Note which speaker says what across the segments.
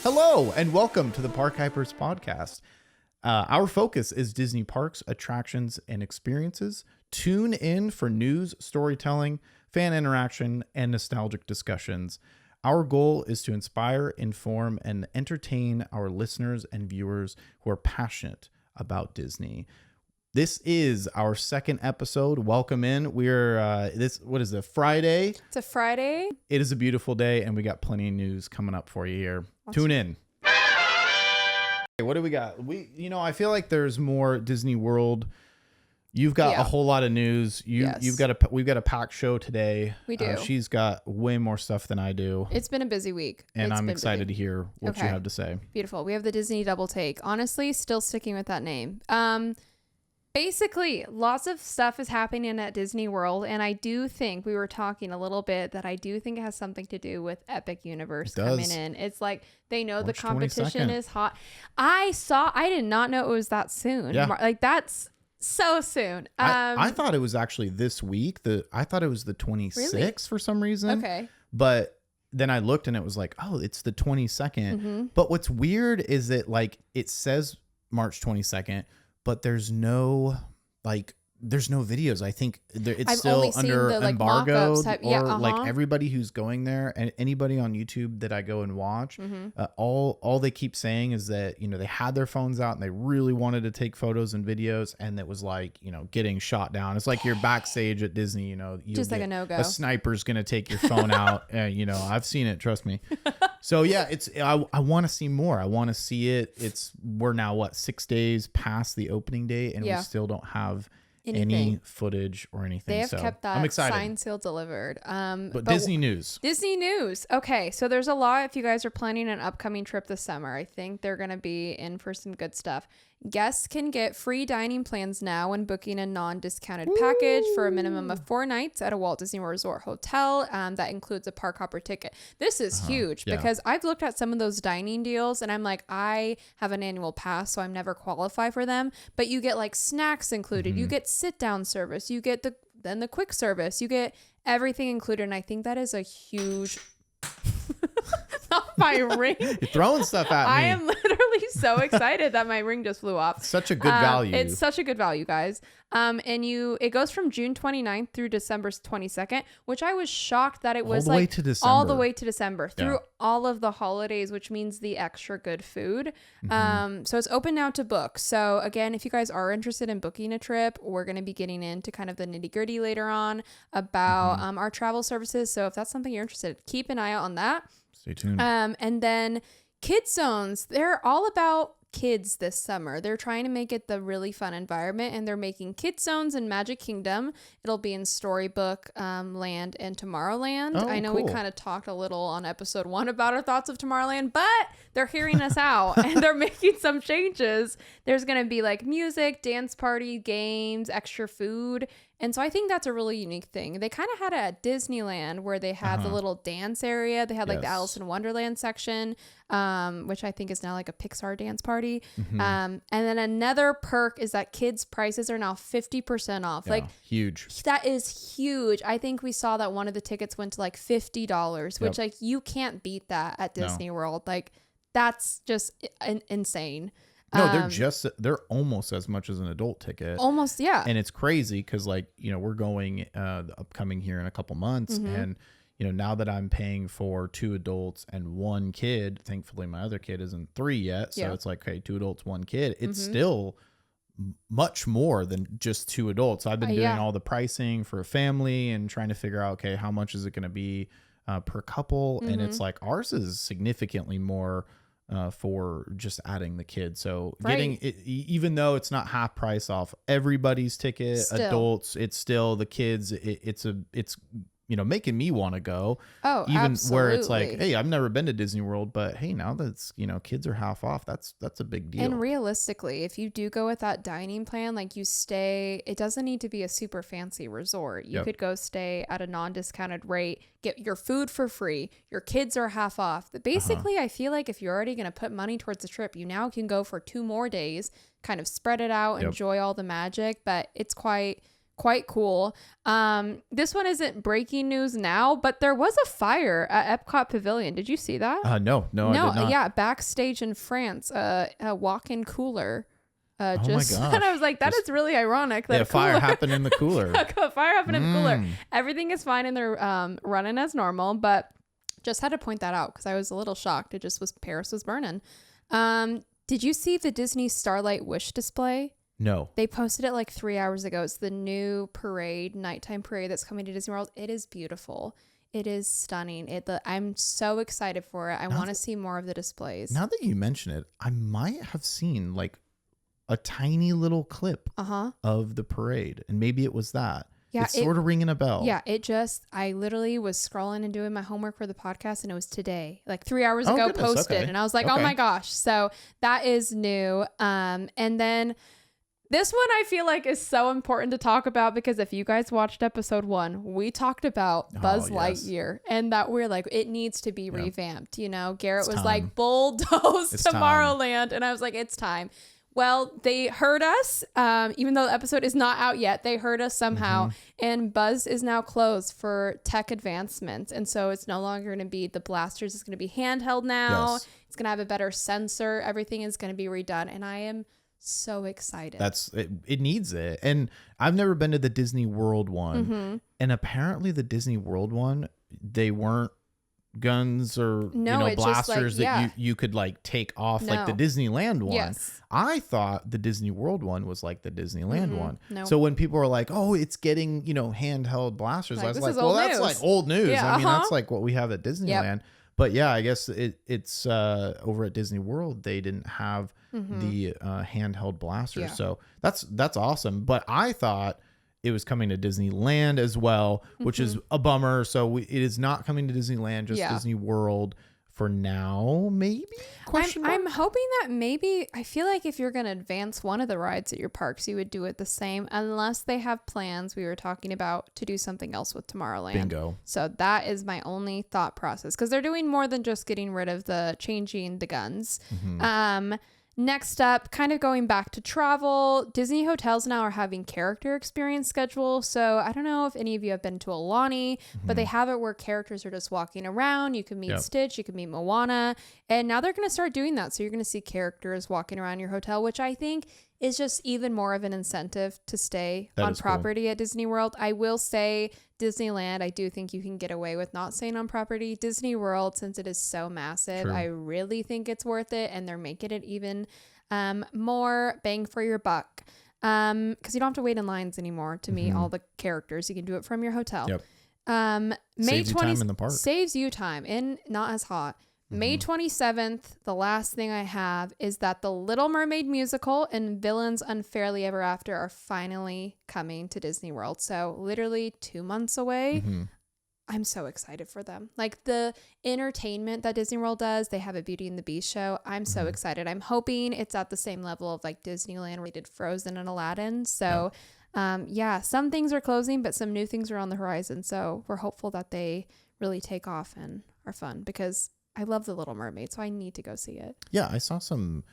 Speaker 1: Hello, and welcome to the Park Hypers podcast. Our focus is Disney parks, attractions, and experiences. Tune in for news, storytelling, fan interaction, and nostalgic discussions. Our goal is to inspire, inform, and entertain our listeners and viewers who are passionate about Disney. This is our second episode. Welcome in. We're what is it? Friday.
Speaker 2: It's a Friday.
Speaker 1: It is a beautiful day, and we got plenty of news coming up for you here. Tune in. What do we got? I feel like there's more Disney World. You've got a whole lot of news. We've got a packed show today.
Speaker 2: We do.
Speaker 1: She's got way more stuff than I do.
Speaker 2: It's been a busy week.
Speaker 1: And I'm excited to hear what you have to say.
Speaker 2: Beautiful. We have the Disney double take. Honestly, still sticking with that name. Basically, lots of stuff is happening at Disney World, and I do think we were talking a little bit that I do think it has something to do with Epic Universe coming in. It's like they know the competition is hot. I did not know it was that soon.
Speaker 1: Yeah.
Speaker 2: Like that's so soon.
Speaker 1: I thought it was actually this week. I thought it was the 26th really? For some reason.
Speaker 2: Okay.
Speaker 1: But then I looked and it was like, oh, it's the 22nd. Mm-hmm. But what's weird is that like it says March 22nd. But there's no videos. I think it's still under embargo like everybody who's going there and anybody on YouTube that I go and watch, all they keep saying is that, they had their phones out and they really wanted to take photos and videos. And it was like, getting shot down. It's like you're backstage at Disney,
Speaker 2: just like a no-go.
Speaker 1: A sniper's going to take your phone out. I've seen it. Trust me. So yeah, I want to see more. I want to see it. We're now 6 days past the opening day and we still don't have any footage or anything.
Speaker 2: They have kept that
Speaker 1: I'm excited.
Speaker 2: sign seal delivered.
Speaker 1: But Disney news.
Speaker 2: Okay, so there's a lot. If you guys are planning an upcoming trip this summer, I think they're going to be in for some good stuff. Guests can get free dining plans now when booking a non-discounted package for a minimum of 4 nights at a Walt Disney World Resort hotel. That includes a park hopper ticket. This is huge because I've looked at some of those dining deals and I'm like, I have an annual pass, so I'm never qualified for them. But you get like snacks included. You get sit-down service. You get the quick service. You get everything included. And I think that is a huge... Not my ring.
Speaker 1: You're throwing stuff at me.
Speaker 2: I am literally so excited that my ring just flew off.
Speaker 1: Such a good value.
Speaker 2: It's such a good value, guys. And it goes from June 29th through December 22nd, which I was shocked that it was like all the way to December through all of the holidays, which means the extra good food. So it's open now to book. So again, if you guys are interested in booking a trip, we're going to be getting into kind of the nitty gritty later on about our travel services. So if that's something you're interested in, keep an eye out on that.
Speaker 1: Stay tuned.
Speaker 2: And then kids zones, they're all about kids this summer. They're trying to make it the really fun environment, and they're making kids zones in Magic Kingdom. It'll be in Storybook Land and Tomorrowland. I know we kind of talked a little on episode 1 about our thoughts of Tomorrowland, but they're hearing us out and they're making some changes. There's going to be like music, dance party, games, extra food. And so I think that's a really unique thing. They kind of had it at Disneyland where they have the little dance area. They had like the Alice in Wonderland section, which I think is now like a Pixar dance party. And then another perk is that kids' prices are now 50% off. Like
Speaker 1: huge.
Speaker 2: That is huge. I think we saw that one of the tickets went to like $50, which like you can't beat that at Disney World. Like that's just insane.
Speaker 1: No, they're almost as much as an adult ticket.
Speaker 2: Almost, yeah.
Speaker 1: And it's crazy because we're going upcoming here in a couple months. And, now that I'm paying for 2 adults and 1 kid, thankfully my other kid isn't 3 yet. So it's like, okay, 2 adults, 1 kid. It's still much more than just 2 adults. I've been doing all the pricing for a family and trying to figure out, okay, how much is it going to be per couple? And it's like ours is significantly more for just adding the kids. So getting it, even though it's not half price off everybody's ticket, adults, it's still the kids. It's making me want to go.
Speaker 2: Oh,
Speaker 1: even
Speaker 2: absolutely.
Speaker 1: Where it's like, hey, I've never been to Disney World, but hey, now that's, kids are half off. That's a big deal.
Speaker 2: And realistically, if you do go with that dining plan, like you stay, it doesn't need to be a super fancy resort. You could go stay at a non-discounted rate, get your food for free. Your kids are half off. But basically, I feel like if you're already going to put money towards the trip, you now can go for 2 more days, kind of spread it out, enjoy all the magic, but it's quite quite cool. This one isn't breaking news now, but there was a fire at Epcot Pavilion. Did you see that?
Speaker 1: No, I did not.
Speaker 2: Yeah, backstage in France, a walk-in cooler.
Speaker 1: Oh my gosh.
Speaker 2: And I was like, that is really ironic. That
Speaker 1: fire happened in the cooler.
Speaker 2: Fire happened in the cooler. Everything is fine and they're running as normal, but just had to point that out because I was a little shocked. It just was Paris was burning. Did you see the Disney Starlight Wish display?
Speaker 1: No.
Speaker 2: They posted it like 3 hours ago. It's the new parade, nighttime parade that's coming to Disney World. It is beautiful. It is stunning. I'm so excited for it. I want to see more of the displays.
Speaker 1: Now that you mention it, I might have seen like a tiny little clip of the parade, and maybe it was that. Yeah, it's sort of ringing a bell.
Speaker 2: Yeah, I literally was scrolling and doing my homework for the podcast, and it was today, like 3 hours ago, posted. Okay. And I was like, oh my gosh. So that is new. And then this one I feel like is so important to talk about because if you guys watched episode 1, we talked about Buzz Lightyear and that we're like, it needs to be revamped. You know, Garrett was like, bulldoze Tomorrowland. And I was like, it's time. Well, they heard us, even though the episode is not out yet. They heard us somehow, and Buzz is now closed for tech advancements. And so it's no longer going to be the blasters. It's going to be handheld now. Yes. It's going to have a better sensor. Everything is going to be redone, and I am so excited.
Speaker 1: It needs it. And I've never been to the Disney World one, and apparently the Disney World one, they weren't guns or blasters that you could like take off like the Disneyland one. Yes. I thought the Disney World one was like the Disneyland one. No. So when people are like, oh, it's getting, handheld blasters, I was like, well, that's like old news. Yeah, I mean, that's like what we have at Disneyland. Yep. But yeah, I guess it's over at Disney World, they didn't have the handheld blasters. Yeah. So that's awesome. But I thought it was coming to Disneyland as well, which is a bummer. So it is not coming to Disneyland, just Disney World for now, maybe?
Speaker 2: I'm hoping that maybe, I feel like if you're going to advance one of the rides at your parks, you would do it the same, unless they have plans, we were talking about, to do something else with Tomorrowland.
Speaker 1: Bingo.
Speaker 2: So that is my only thought process, because they're doing more than just getting rid of changing the guns. Next up, kind of going back to travel, Disney hotels now are having character experience schedule. So I don't know if any of you have been to Aulani, but they have it where characters are just walking around. You can meet Stitch, you can meet Moana, and now they're going to start doing that. So you're going to see characters walking around your hotel, which I think is just even more of an incentive to stay on property at Disney World. I will say Disneyland, I do think you can get away with not staying on property. Disney World, since it is so massive, I really think it's worth it, and they're making it even more bang for your buck, because you don't have to wait in lines anymore to meet all the characters. You can do it from your hotel.
Speaker 1: May 20th
Speaker 2: saves you time and not as hot. May 27th, the last thing I have is that the Little Mermaid musical and Villains Unfairly Ever After are finally coming to Disney World. So literally 2 months away. I'm so excited for them. Like the entertainment that Disney World does, they have a Beauty and the Beast show. I'm so excited. I'm hoping it's at the same level of like Disneyland where they did Frozen and Aladdin. So some things are closing, but some new things are on the horizon. So we're hopeful that they really take off and are fun, because I love The Little Mermaid, so I need to go see it. Yeah,
Speaker 1: I saw some,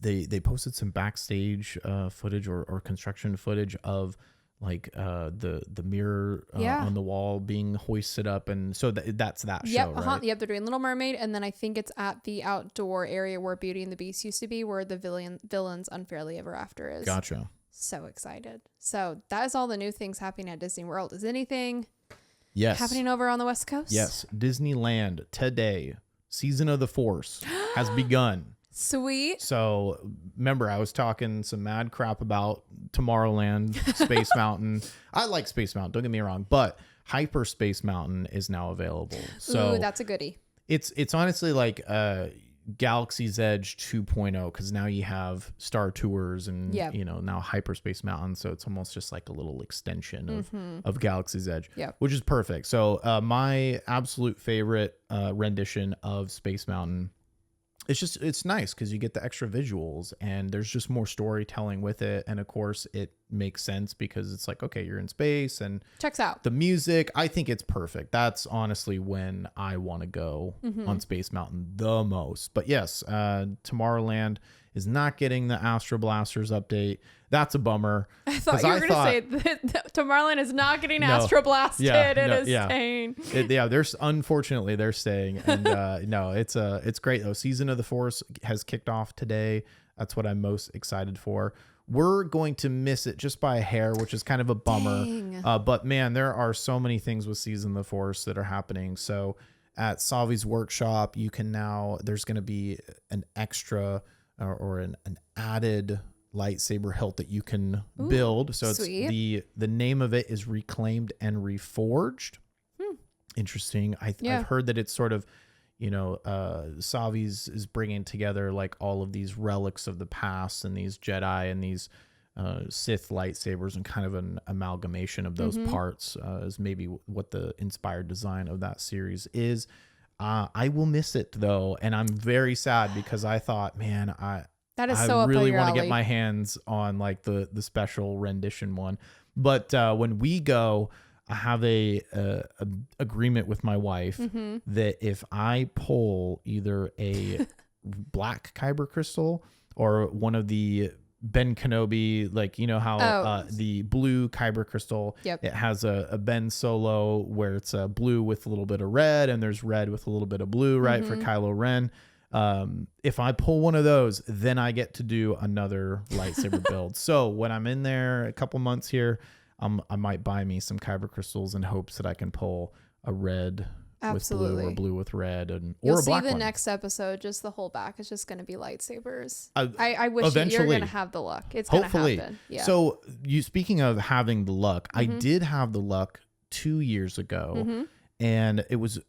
Speaker 1: they posted some backstage footage or construction footage of like the mirror on the wall being hoisted up, and so that's that show, right?
Speaker 2: Yep, they're doing Little Mermaid, and then I think it's at the outdoor area where Beauty and the Beast used to be, where the Villains Unfairly Ever After is.
Speaker 1: Gotcha.
Speaker 2: So excited. So that is all the new things happening at Disney World. Is anything happening over on the West Coast?
Speaker 1: Yes. Disneyland today, Season of the Force has begun.
Speaker 2: Sweet.
Speaker 1: So remember, I was talking some mad crap about Tomorrowland, Space Mountain. I like Space Mountain, don't get me wrong, but Hyperspace Mountain is now available. So
Speaker 2: ooh, that's a goodie.
Speaker 1: It's honestly like Galaxy's Edge 2.0, because now you have Star Tours and now Hyperspace Mountain, so it's almost just like a little extension of Galaxy's Edge, which is perfect. So my absolute favorite rendition of Space Mountain, it's nice because you get the extra visuals and there's just more storytelling with it, and of course it make sense because it's like, okay, you're in space and
Speaker 2: checks out.
Speaker 1: the music. I think it's perfect. That's honestly when I want to go on Space Mountain the most. But yes, Tomorrowland is not getting the Astro Blasters update. That's a bummer.
Speaker 2: I thought you were going to say that Tomorrowland is not getting Astro Blasted. Staying.
Speaker 1: Unfortunately they're staying. And no, it's great though. Season of the Force has kicked off today. That's what I'm most excited for. We're going to miss it just by a hair, which is kind of a bummer. But man, there are so many things with Season of the Force that are happening. So at Savi's workshop, you can now, there's going to be an extra or an added lightsaber hilt that you can build. So
Speaker 2: sweet.
Speaker 1: It's the name of it is Reclaimed and Reforged. Interesting. I've heard that it's sort of, Savi's is bringing together like all of these relics of the past and these Jedi and these Sith lightsabers and kind of an amalgamation of those parts is maybe what the inspired design of that series is. I will miss it though, and I'm very sad because I thought, man, I really want to get my hands on like the special rendition one. But when we go, I have a agreement with my wife that if I pull either a black kyber crystal or one of the Ben Kenobi, like, how the blue kyber crystal, it has a Ben Solo where it's blue with a little bit of red and there's red with a little bit of blue, right, for Kylo Ren. If I pull one of those, then I get to do another lightsaber build. So when I'm in there a couple months here, I might buy me some kyber crystals in hopes that I can pull a red with blue or blue with red, or a black one.
Speaker 2: You'll see the next episode, just the whole back is just going to be lightsabers. I wish you're going to have the luck. It's going to happen. Yeah.
Speaker 1: So speaking of having the luck, I did have the luck 2 years ago, and it was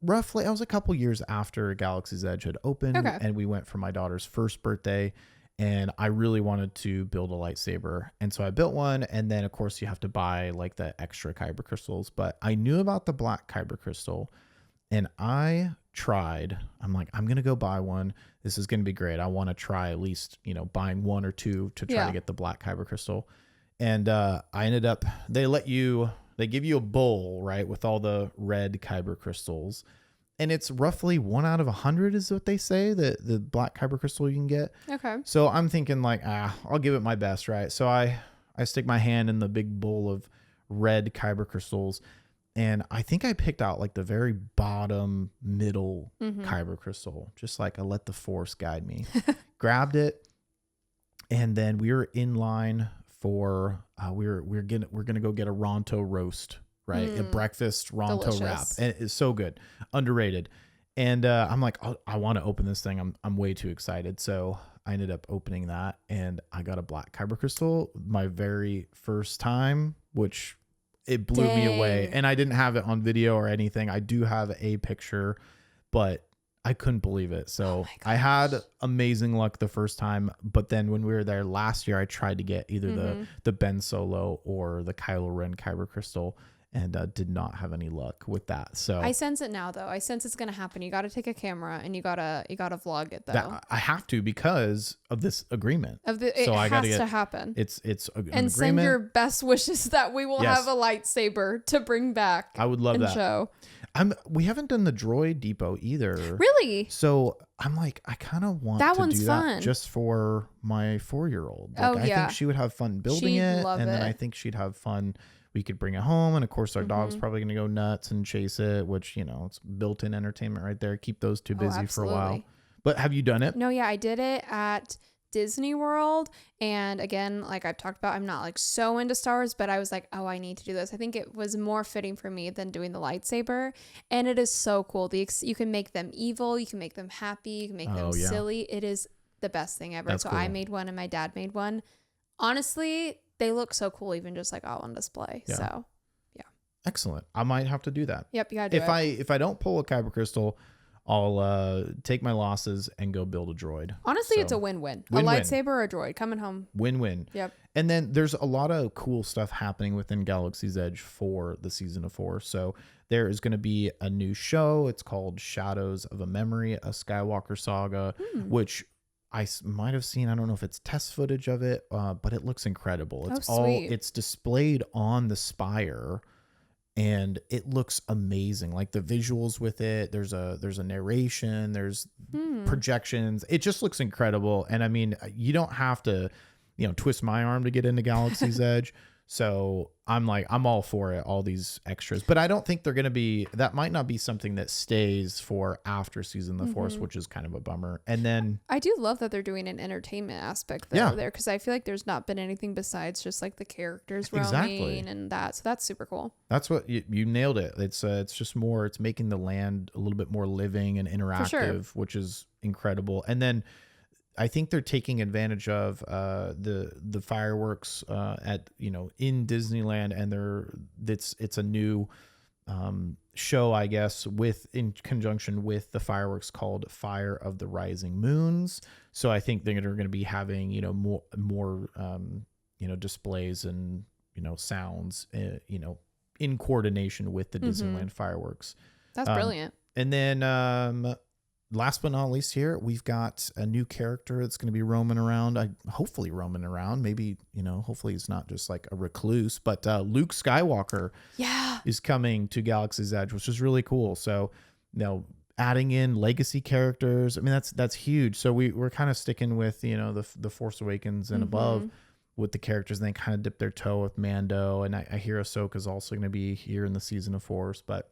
Speaker 1: roughly, I was a couple years after Galaxy's Edge had opened, and we went for my daughter's first birthday. And I really wanted to build a lightsaber. And so I built one. And then, of course, you have to buy like the extra kyber crystals. But I knew about the black kyber crystal. And I tried. I'm like, I'm going to go buy one. This is going to be great. I want to try at least, buying one or two to try to get the black kyber crystal. And I ended up, they give you a bowl, right, with all the red kyber crystals. And it's roughly 1 out of 100 is what they say, that the black kyber crystal you can get.
Speaker 2: Okay.
Speaker 1: So I'm thinking like, I'll give it my best, right? So I stick my hand in the big bowl of red kyber crystals, and I think I picked out like the very bottom middle kyber crystal, just like I let the Force guide me. Grabbed it, and then we were in line for we're gonna go get a Ronto roast. Right. A breakfast Ronto wrap. And it's so good. Underrated. And I'm like, I want to open this thing. I'm way too excited. So I ended up opening that and I got a black kyber crystal my very first time, which it blew me away. And I didn't have it on video or anything. I do have a picture, but I couldn't believe it. So I had amazing luck the first time. But then when we were there last year, I tried to get either the Ben Solo or the Kylo Ren kyber crystal. And did not have any luck with that. So
Speaker 2: I sense it now, though. I sense it's going to happen. You got to take a camera and you gotta vlog it, though.
Speaker 1: I have to because of this agreement.
Speaker 2: It has to happen.
Speaker 1: It's an
Speaker 2: agreement. Send your best wishes that we will have a lightsaber to bring back.
Speaker 1: I would love that.
Speaker 2: Show.
Speaker 1: We haven't done the droid depot either.
Speaker 2: Really?
Speaker 1: So I'm like, I kind of want
Speaker 2: that
Speaker 1: to
Speaker 2: one's
Speaker 1: do
Speaker 2: fun.
Speaker 1: that just for my 4-year-old. Like, I think she would have fun building it, and then I think she'd have fun. We could bring it home, and of course our dog's probably going to go nuts and chase it, which, it's built-in entertainment right there. Keep those two busy for a while. But have you done it?
Speaker 2: No, yeah, I did it at Disney World. And again, like I've talked about, I'm not like so into Star Wars, but I was like, I need to do this. I think it was more fitting for me than doing the lightsaber. And it is so cool. You can make them evil. You can make them happy. You can make them silly. It is the best thing ever. That's cool. I made one and my dad made one. Honestly, they look so cool, even just like on display. Yeah. So, yeah.
Speaker 1: Excellent. I might have to do that.
Speaker 2: Yep, you gotta do it.
Speaker 1: If I don't pull a kyber crystal, I'll take my losses and go build a droid.
Speaker 2: Honestly, it's a win-win. A lightsaber or a droid coming home.
Speaker 1: Win-win.
Speaker 2: Yep.
Speaker 1: And then there's a lot of cool stuff happening within Galaxy's Edge for the Season of Force. So there is going to be a new show. It's called Shadows of a Memory, a Skywalker saga, which might have seen, I don't know if it's test footage of it, but it looks incredible. It's
Speaker 2: sweet.
Speaker 1: it's displayed on the Spire, and it looks amazing. Like the visuals with it, there's a narration, there's projections. It just looks incredible. And I mean, you don't have to, twist my arm to get into Galaxy's Edge. So I'm all for it, all these extras. But I don't think they're going to be, that might not be something that stays for after Season of the Force, which is kind of a bummer. And then
Speaker 2: I do love that they're doing an entertainment aspect there, because I feel like there's not been anything besides just like the characters roaming and that. So that's super cool.
Speaker 1: That's what you nailed it. It's just more, it's making the land a little bit more living and interactive, which is incredible. And then I think they're taking advantage of the fireworks at in Disneyland, and it's a new show, I guess, in conjunction with the fireworks called Fire of the Rising Moons. So I think they're going to be having more displays and sounds in coordination with the Disneyland fireworks.
Speaker 2: That's brilliant.
Speaker 1: And then last but not least here, we've got a new character that's going to be roaming around. Hopefully roaming around. Maybe, hopefully he's not just like a recluse, but Luke Skywalker is coming to Galaxy's Edge, which is really cool. So, adding in legacy characters, I mean, that's huge. So we're kind of sticking with, the Force Awakens and above with the characters, and they kind of dip their toe with Mando. And I hear Ahsoka's also going to be here in the Season of Force, but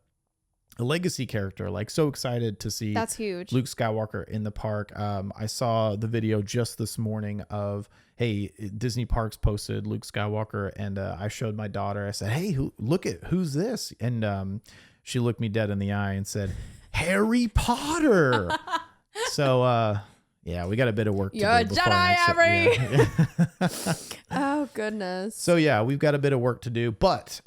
Speaker 1: a legacy character, so excited to see
Speaker 2: that's huge.
Speaker 1: Luke Skywalker in the park. I saw the video just this morning of, hey, Disney Parks posted Luke Skywalker, and I showed my daughter. I said, hey, look at who's this? And she looked me dead in the eye and said, Harry Potter. So yeah, we got a bit of work to do.
Speaker 2: You're a Jedi, Avery. Oh, goodness.
Speaker 1: So, yeah, we've got a bit of work to do. But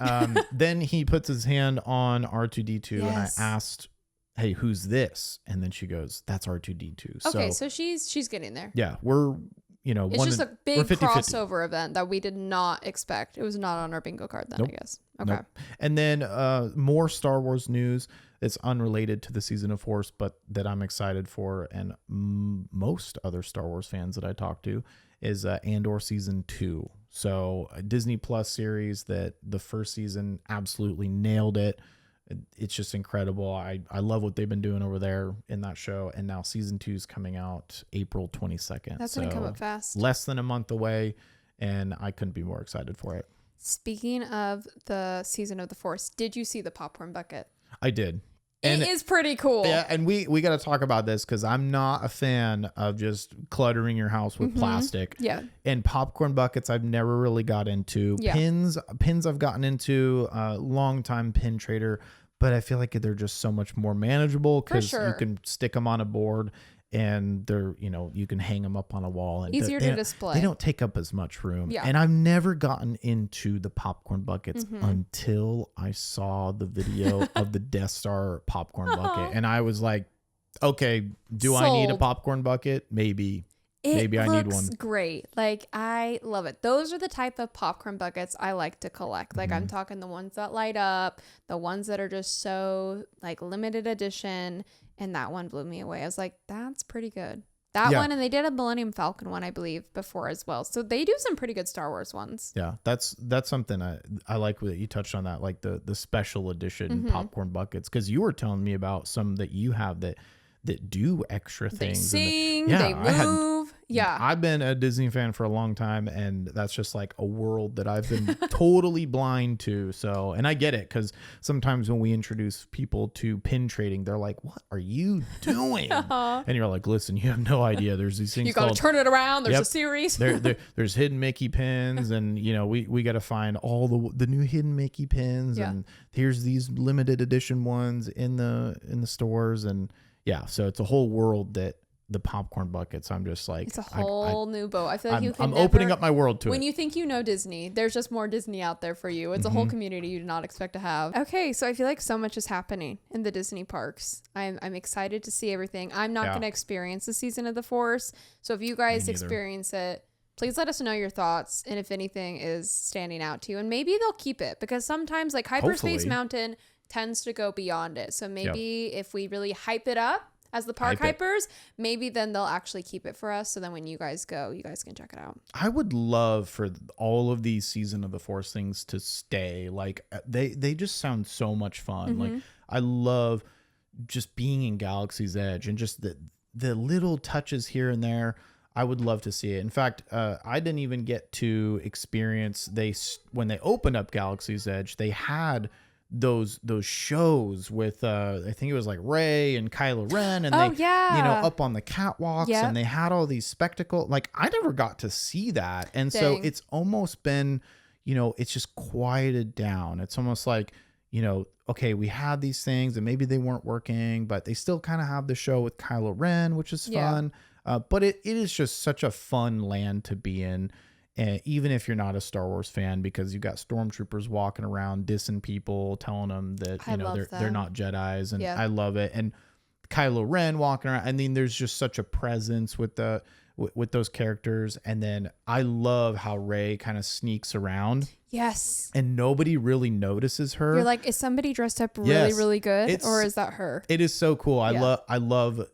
Speaker 1: then he puts his hand on R2-D2, and I asked, hey, who's this? And then she goes, that's R2-D2.
Speaker 2: Okay, so she's getting there.
Speaker 1: Yeah, we're,
Speaker 2: it's just a big crossover event that we did not expect. It was not on our bingo card then, I guess. Okay.
Speaker 1: Nope. And then more Star Wars news. It's unrelated to the Season of Force, but that I'm excited for, and most other Star Wars fans that I talk to, is Andor Season 2. So a Disney Plus series that the first season absolutely nailed it. It's just incredible. I love what they've been doing over there in that show. And now Season 2 is coming out April 22nd.
Speaker 2: That's going to come up fast.
Speaker 1: Less than a month away, and I couldn't be more excited for it.
Speaker 2: Speaking of the Season of the Force, did you see the popcorn bucket?
Speaker 1: I did.
Speaker 2: And it is pretty cool.
Speaker 1: Yeah, and we got to talk about this because I'm not a fan of just cluttering your house with plastic.
Speaker 2: Yeah.
Speaker 1: And popcorn buckets I've never really got into.
Speaker 2: Yeah.
Speaker 1: Pins I've gotten into, long time pin trader, but I feel like they're just so much more manageable because you can stick them on a board and they're, you can hang them up on a wall. And
Speaker 2: easier to display.
Speaker 1: They don't take up as much room.
Speaker 2: Yeah.
Speaker 1: And I've never gotten into the popcorn buckets until I saw the video of the Death Star popcorn bucket. And I was like, okay, do I need a popcorn bucket? Maybe I need one. It looks
Speaker 2: great. I love it. Those are the type of popcorn buckets I like to collect. I'm talking the ones that light up, the ones that are just so limited edition. And that one blew me away. I was like, that's pretty good. That one, and they did a Millennium Falcon one, I believe, before as well. So they do some pretty good Star Wars ones.
Speaker 1: Yeah, that's something I like that you touched on that, like the special edition popcorn buckets, because you were telling me about some that you have that do extra things.
Speaker 2: They sing, they move.
Speaker 1: I've been a Disney fan for a long time, and that's just like a world that I've been totally blind to. So, and I get it, because sometimes when we introduce people to pin trading, they're like, what are you doing? And you're like, listen, you have no idea. There's these things
Speaker 2: you got to turn it around. There's a series.
Speaker 1: There's hidden Mickey pins, and we got to find all the new hidden Mickey pins, and here's these limited edition ones in the stores, and so it's a whole world that the popcorn buckets, I'm just like,
Speaker 2: it's a whole new boat. I feel like
Speaker 1: I'm opening up my world to it.
Speaker 2: When you think Disney, there's just more Disney out there for you. It's a whole community you do not expect to have. Okay, so I feel like so much is happening in the Disney parks. I'm excited to see everything. I'm not going to experience the Season of the Force. So if you guys experience it, please let us know your thoughts and if anything is standing out to you. And maybe they'll keep it, because sometimes Hyperspace Mountain tends to go beyond it. So maybe if we really hype it up as the park hypers, maybe then they'll actually keep it for us. So then when you guys go, you guys can check it out.
Speaker 1: I would love for all of these Season of the Force things to stay. Like they just sound so much fun. Like I love just being in Galaxy's Edge and just the little touches here and there. I would love to see it. In fact, I didn't even get to experience when they opened up Galaxy's Edge, they had those shows with I think it was like Rey and Kylo Ren, and up on the catwalks, and they had all these spectacle. Like I never got to see that, and so it's almost been, it's just quieted down. It's almost like, okay, we had these things and maybe they weren't working, but they still kind of have the show with Kylo Ren, which is fun. But it is just such a fun land to be in, even if you're not a Star Wars fan, because you got stormtroopers walking around dissing people, telling them that they're not Jedis, and I love it. And Kylo Ren walking around. I mean, there's just such a presence with those characters. And then I love how Rey kind of sneaks around.
Speaker 2: Yes.
Speaker 1: And nobody really notices her.
Speaker 2: You're like, is somebody dressed up really, really good, or is that her?
Speaker 1: It is so cool. I love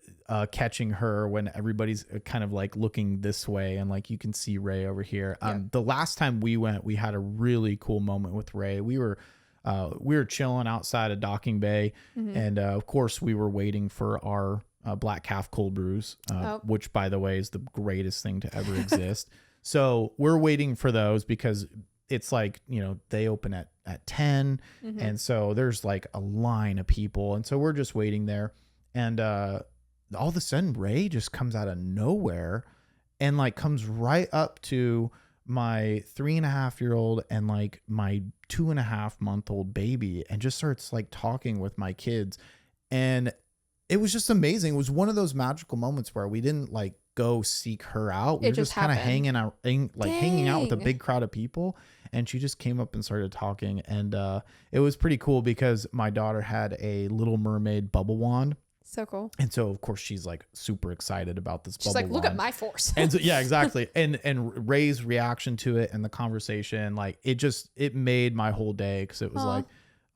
Speaker 1: catching her when everybody's kind of like looking this way, and like you can see Rey over here. The last time we went, we had a really cool moment with Rey. We were chilling outside of Docking Bay, and of course we were waiting for our black calf cold brews, which by the way is the greatest thing to ever exist. So we're waiting for those because it's like, they open at 10, and so there's like a line of people, and so we're just waiting there, and all of a sudden Rey just comes out of nowhere and like comes right up to my 3.5-year-old and like my 2.5-month-old baby, and just starts like talking with my kids. And it was just amazing. It was one of those magical moments where we didn't like go seek her out. We were just kind of hanging out with a big crowd of people, and she just came up and started talking. And it was pretty cool because my daughter had a Little Mermaid bubble wand.
Speaker 2: So cool.
Speaker 1: And so of course she's like super excited about this bubble wand.
Speaker 2: She's like, look at my force.
Speaker 1: And so, yeah, exactly. And Rey's reaction to it and the conversation, like it made my whole day, because it was like,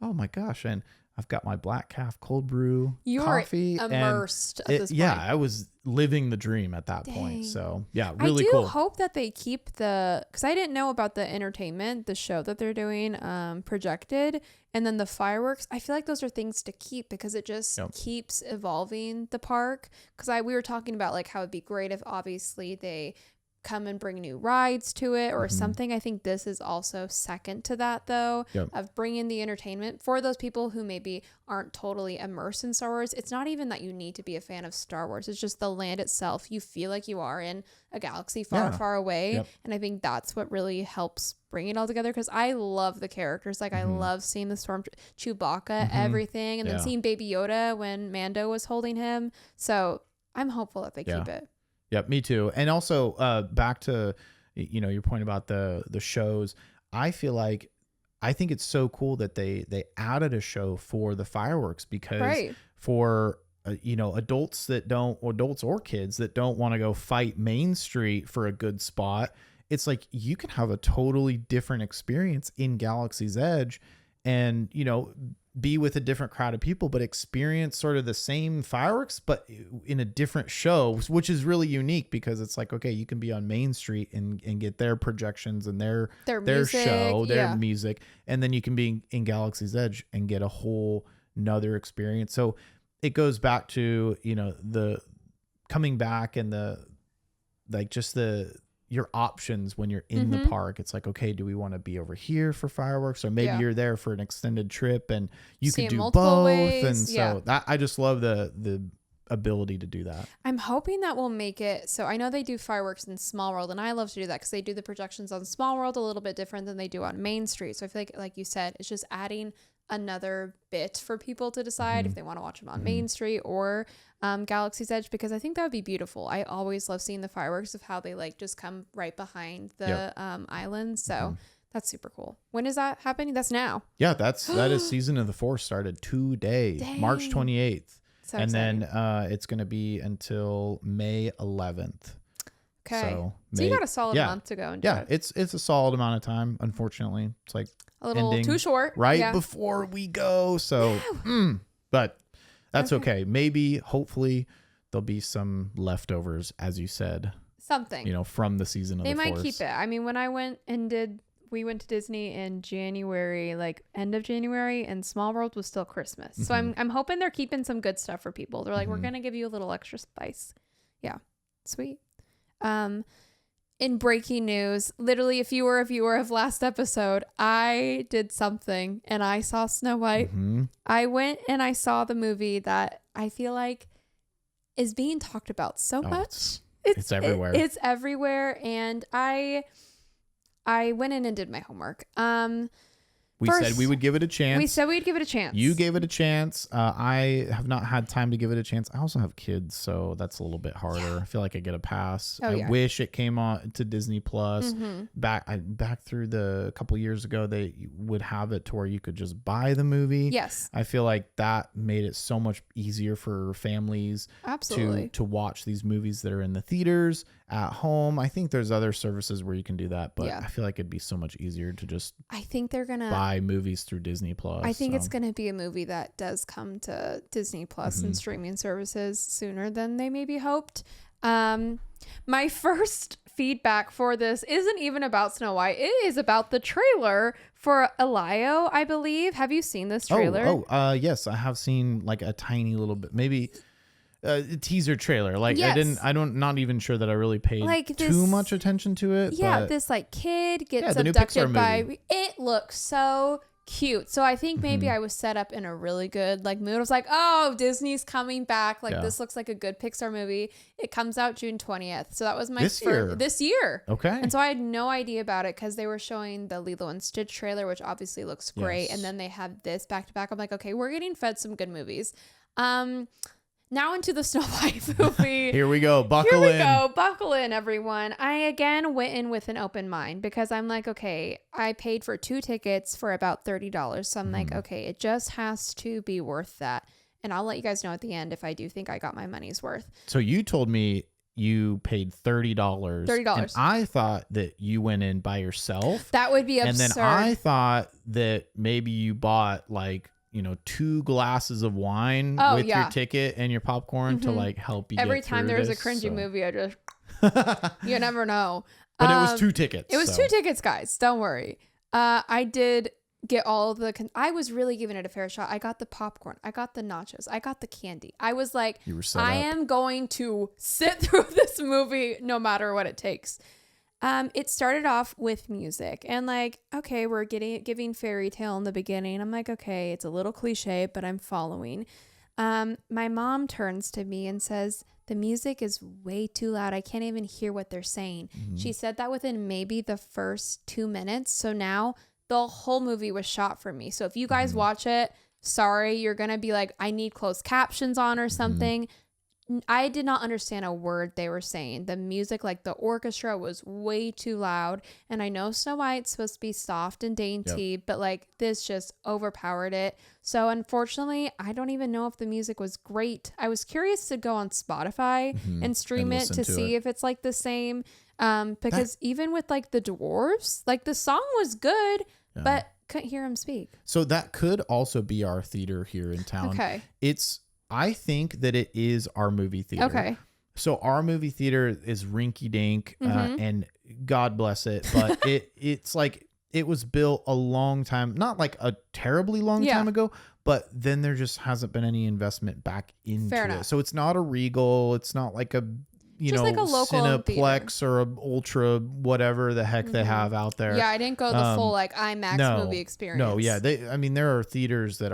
Speaker 1: oh my gosh. And I've got my black calf cold brew coffee.
Speaker 2: Are immersed at this point.
Speaker 1: Yeah, I was living the dream at that point. So yeah, really cool.
Speaker 2: I do hope that they keep because I didn't know about the entertainment, the show that they're doing projected, and then the fireworks. I feel like those are things to keep, because it just keeps evolving the park. Because we were talking about like how it'd be great if obviously they come and bring new rides to it or something. I think this is also second to that, though, of bringing the entertainment for those people who maybe aren't totally immersed in Star Wars. It's not even that you need to be a fan of Star Wars. It's just the land itself. You feel like you are in a galaxy far, far away. And I think that's what really helps bring it all together, because I love the characters. Like I love seeing the storm Chewbacca, everything, and then seeing Baby Yoda when Mando was holding him. So I'm hopeful that they keep it.
Speaker 1: Yep, me too. And also back to your point about the shows. I think it's so cool that they added a show for the fireworks, because for adults or kids that don't want to go fight Main Street for a good spot, it's like you can have a totally different experience in Galaxy's Edge, and be with a different crowd of people, but experience sort of the same fireworks, but in a different show, which is really unique, because it's like, okay, you can be on Main Street and get their projections and their music, show, their music. And then you can be in Galaxy's Edge and get a whole nother experience. So it goes back to, the coming back and your options when you're in the park. It's like, okay, do we want to be over here for fireworks, or maybe you're there for an extended trip and you can do both ways. And so I just love the ability to do that.
Speaker 2: I'm hoping that will make it so. I know they do fireworks in Small World, and I love to do that because they do the projections on Small World a little bit different than they do on Main Street. So I feel like you said, it's just adding another bit for people to decide if they want to watch them on Main Street or Galaxy's Edge, because I think that would be beautiful. I always love seeing the fireworks of how they like just come right behind the island. So that's super cool. When is that happening? That's now.
Speaker 1: Yeah, that is Season of the Force started today. Dang. March 28th. So and exciting. Then it's going to be until May 11th.
Speaker 2: Okay. So you got a solid month to go and do it.
Speaker 1: It's a solid amount of time. Unfortunately, it's like
Speaker 2: a little too short
Speaker 1: right before we go. So, but that's okay. Maybe, hopefully, there'll be some leftovers, as you said.
Speaker 2: Something.
Speaker 1: You know, from the season of
Speaker 2: they
Speaker 1: the Force.
Speaker 2: might keep it. I mean, when we went to Disney in January, like end of January, and Small World was still Christmas. So I'm hoping they're keeping some good stuff for people. They're like, we're gonna give you a little extra spice. Yeah, sweet. In breaking news, literally, if you were a viewer of last episode, I did something and I saw Snow White. I went and I saw the movie that I feel like is being talked about so much. It's everywhere. It's everywhere. And I went in and did my homework.
Speaker 1: We said we would give it a chance.
Speaker 2: We said we'd give it a chance.
Speaker 1: You gave it a chance. I have not had time to give it a chance. I also have kids, so that's a little bit harder. Yeah. I feel like I get a pass. I wish it came on to Disney Plus. Back through a couple years ago, they would have it to where you could just buy the movie.
Speaker 2: Yes.
Speaker 1: I feel like that made it so much easier for families to watch these movies that are in the theaters at home. I think there's other services where you can do that, but I feel like it'd be so much easier to just
Speaker 2: they're gonna
Speaker 1: buy movies through Disney Plus.
Speaker 2: I think it's gonna be a movie that does come to Disney Plus and streaming services sooner than they maybe hoped. My first feedback for this isn't even about Snow White. It is about the trailer for Elio, I believe. Have you seen this trailer?
Speaker 1: Yes, I have seen like a tiny little bit, maybe a teaser trailer. Like yes. Not even sure that I really paid like too much attention to it.
Speaker 2: Yeah,
Speaker 1: but
Speaker 2: this like kid gets abducted by, it looks so cute. So I think maybe I was set up in a really good like mood. I was like, oh, Disney's coming back. Like this looks like a good Pixar movie. It comes out June 20th. So that was my this year. Okay. And so I had no idea about it because they were showing the Lilo and Stitch trailer, which obviously looks great. Yes. And then they have this back to back. I'm like, okay, we're getting fed some good movies. Now into the Snow White movie.
Speaker 1: Here we go. Buckle
Speaker 2: in, everyone. I again went in with an open mind because I'm like, okay, I paid for 2 tickets for about $30. So I'm like, okay, it just has to be worth that. And I'll let you guys know at the end if I do think I got my money's worth.
Speaker 1: So you told me you paid $30. $30. And I thought that you went in by yourself.
Speaker 2: That would be absurd.
Speaker 1: And then I thought that maybe you bought like 2 glasses of wine with your ticket and your popcorn to like help you
Speaker 2: every time there's a cringy movie. I just you never know.
Speaker 1: But it was 2 tickets.
Speaker 2: It was 2 tickets, guys. Don't worry. I did get all of the I was really giving it a fair shot. I got the popcorn, I got the nachos, I got the candy. I was like, I am going to sit through this movie no matter what it takes. It started off with music and like, okay, we're giving fairy tale in the beginning. I'm like, okay, it's a little cliche, but I'm following. My mom turns to me and says, the music is way too loud. I can't even hear what they're saying. She said that within maybe the first 2 minutes. So now the whole movie was shot for me. So if you guys watch it, sorry, you're going to be like, I need closed captions on or something. I did not understand a word they were saying. The music, like the orchestra, was way too loud. And I know Snow White's supposed to be soft and dainty, but like this just overpowered it. So unfortunately, I don't even know if the music was great. I was curious to go on Spotify and stream it to see if it's like the same. Because even with like the dwarves, like the song was good, but couldn't hear him speak.
Speaker 1: So that could also be our theater here in town.
Speaker 2: Okay.
Speaker 1: I think that it is our movie theater.
Speaker 2: Okay.
Speaker 1: So our movie theater is rinky dink and God bless it. But it's like it was built a long time, not like a terribly long time ago, but then there just hasn't been any investment back into it. So it's not a Regal. It's not like a, like a local Cineplex or a Ultra, whatever the heck they have out there.
Speaker 2: Yeah, I didn't go the full like IMAX movie experience.
Speaker 1: No, yeah. There are theaters that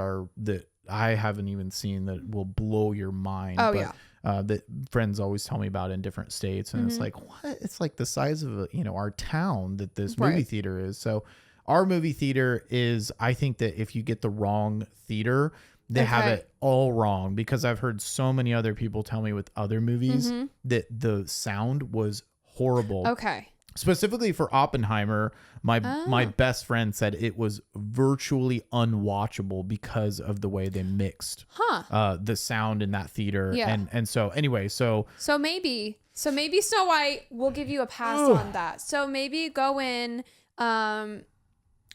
Speaker 1: I haven't even seen that will blow your mind. That friends always tell me about in different states. And it's like, what? It's like the size of, our town that this movie theater is. So our movie theater is, I think that if you get the wrong theater, they have it all wrong, because I've heard so many other people tell me with other movies that the sound was horrible.
Speaker 2: Okay.
Speaker 1: Specifically for Oppenheimer, my best friend said it was virtually unwatchable because of the way they mixed the sound in that theater. Yeah. And so anyway, so
Speaker 2: maybe Snow White will give you a pass on that. So maybe go in, but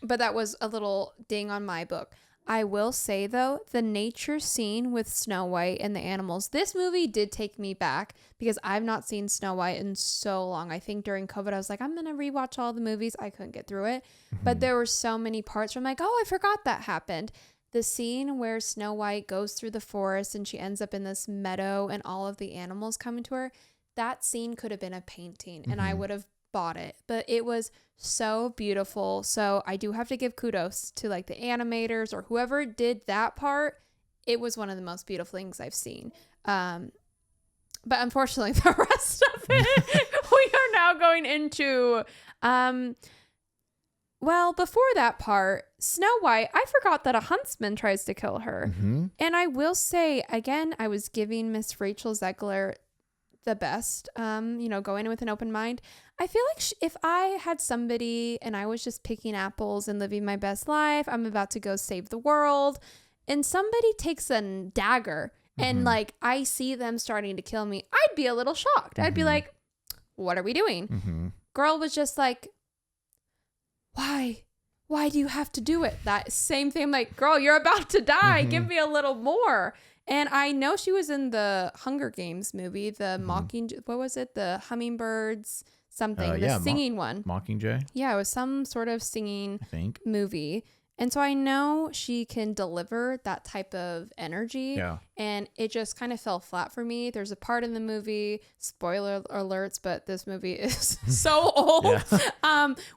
Speaker 2: that was a little ding on my book. I will say, though, the nature scene with Snow White and the animals, this movie did take me back because I've not seen Snow White in so long. I think during COVID, I was like, I'm going to rewatch all the movies. I couldn't get through it. But there were so many parts where I'm like, oh, I forgot that happened. The scene where Snow White goes through the forest and she ends up in this meadow and all of the animals coming to her, that scene could have been a painting and I would have bought it. But it was so beautiful. So I do have to give kudos to like the animators or whoever did that part. It was one of the most beautiful things I've seen. But unfortunately, the rest of it, we are now going into, well, before that part, Snow White, I forgot that a huntsman tries to kill her. And I will say, again, I was giving Miss Rachel Zegler the best, going in with an open mind. I feel like if I had somebody and I was just picking apples and living my best life, I'm about to go save the world, and somebody takes a dagger and like I see them starting to kill me, I'd be a little shocked. I'd be like, what are we doing? Girl was just like, why do you have to do it? That same thing. I'm like, girl, you're about to die. Give me a little more. And I know she was in the Hunger Games movie, the what was it? The hummingbirds, something, the singing one.
Speaker 1: Mockingjay?
Speaker 2: Yeah, it was some sort of singing movie. And so I know she can deliver that type of energy. Yeah. And it just kind of fell flat for me. There's a part in the movie, spoiler alerts, but this movie is so old,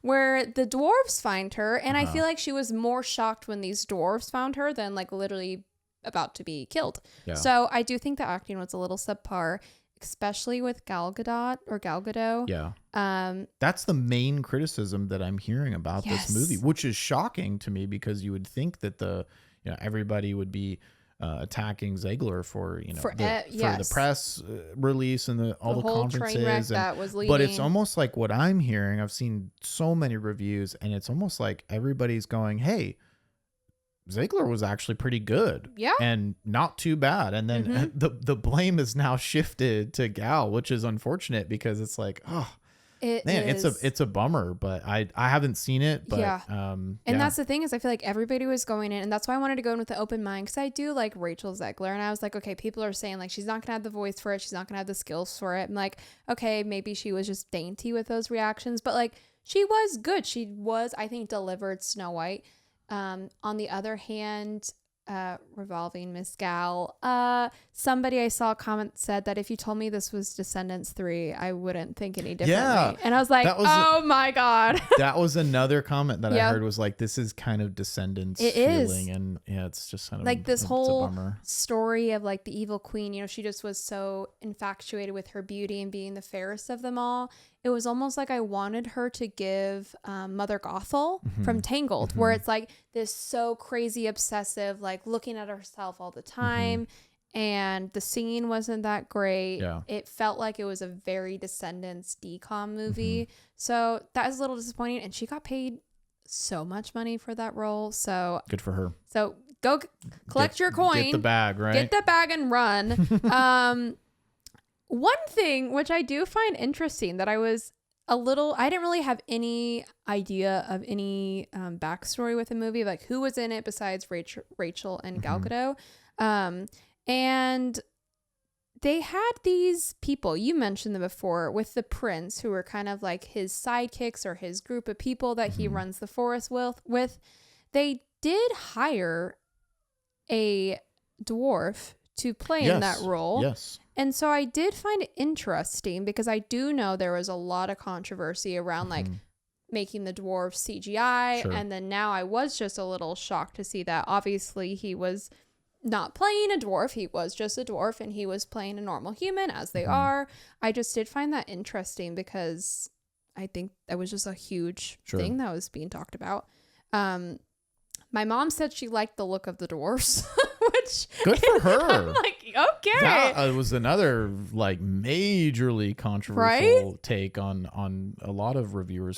Speaker 2: where the dwarves find her. And I feel like she was more shocked when these dwarves found her than like literally about to be killed. Yeah. So I do think the acting was a little subpar, especially with Gal Gadot. Yeah.
Speaker 1: That's the main criticism that I'm hearing about this movie, which is shocking to me because you would think that everybody would be attacking Ziegler for the press release and all the
Speaker 2: whole
Speaker 1: conferences
Speaker 2: train wreck that was leading.
Speaker 1: But it's almost like what I'm hearing. I've seen so many reviews, and it's almost like everybody's going, "Hey, Ziegler was actually pretty good, and not too bad." And then the blame is now shifted to Gal, which is unfortunate because it's like, it's a bummer. But I haven't seen it, but
Speaker 2: and that's the thing is I feel like everybody was going in, and that's why I wanted to go in with an open mind because I do like Rachel Zegler, and I was like, okay, people are saying like she's not gonna have the voice for it, she's not gonna have the skills for it. I'm like, okay, maybe she was just dainty with those reactions, but like she was good. She was, I think, delivered Snow White. On the other hand, revolving Miss Gal, somebody I saw comment said that if you told me this was Descendants 3, I wouldn't think any differently. Yeah, and I was like, my God.
Speaker 1: That was another comment that I heard was like, this is kind of Descendants feeling. And it's just kind of
Speaker 2: like this whole story of like the evil queen, she just was so infatuated with her beauty and being the fairest of them all. It was almost like I wanted her to give Mother Gothel from Tangled, where it's like this so crazy obsessive, like looking at herself all the time. And the singing wasn't that great. Yeah. It felt like it was a very Descendants decom movie. So that was a little disappointing. And she got paid so much money for that role. So
Speaker 1: good for her.
Speaker 2: So go collect your coin.
Speaker 1: Get the bag, right?
Speaker 2: Get the bag and run. One thing which I do find interesting that I didn't really have any idea of any backstory with the movie, like who was in it besides Rachel and Gal Gadot. And they had these people, you mentioned them before, with the prince who were kind of like his sidekicks or his group of people that he runs the forest with. They did hire a dwarf to play in that role.
Speaker 1: Yes.
Speaker 2: And so I did find it interesting because I do know there was a lot of controversy around like making the dwarves CGI. Sure. And then now I was just a little shocked to see that obviously he was not playing a dwarf. He was just a dwarf and he was playing a normal human as they are. I just did find that interesting because I think that was just a huge thing that was being talked about. My mom said she liked the look of the dwarfs, which
Speaker 1: good for her.
Speaker 2: I'm like, okay.
Speaker 1: That was another like majorly controversial take on a lot of reviewers'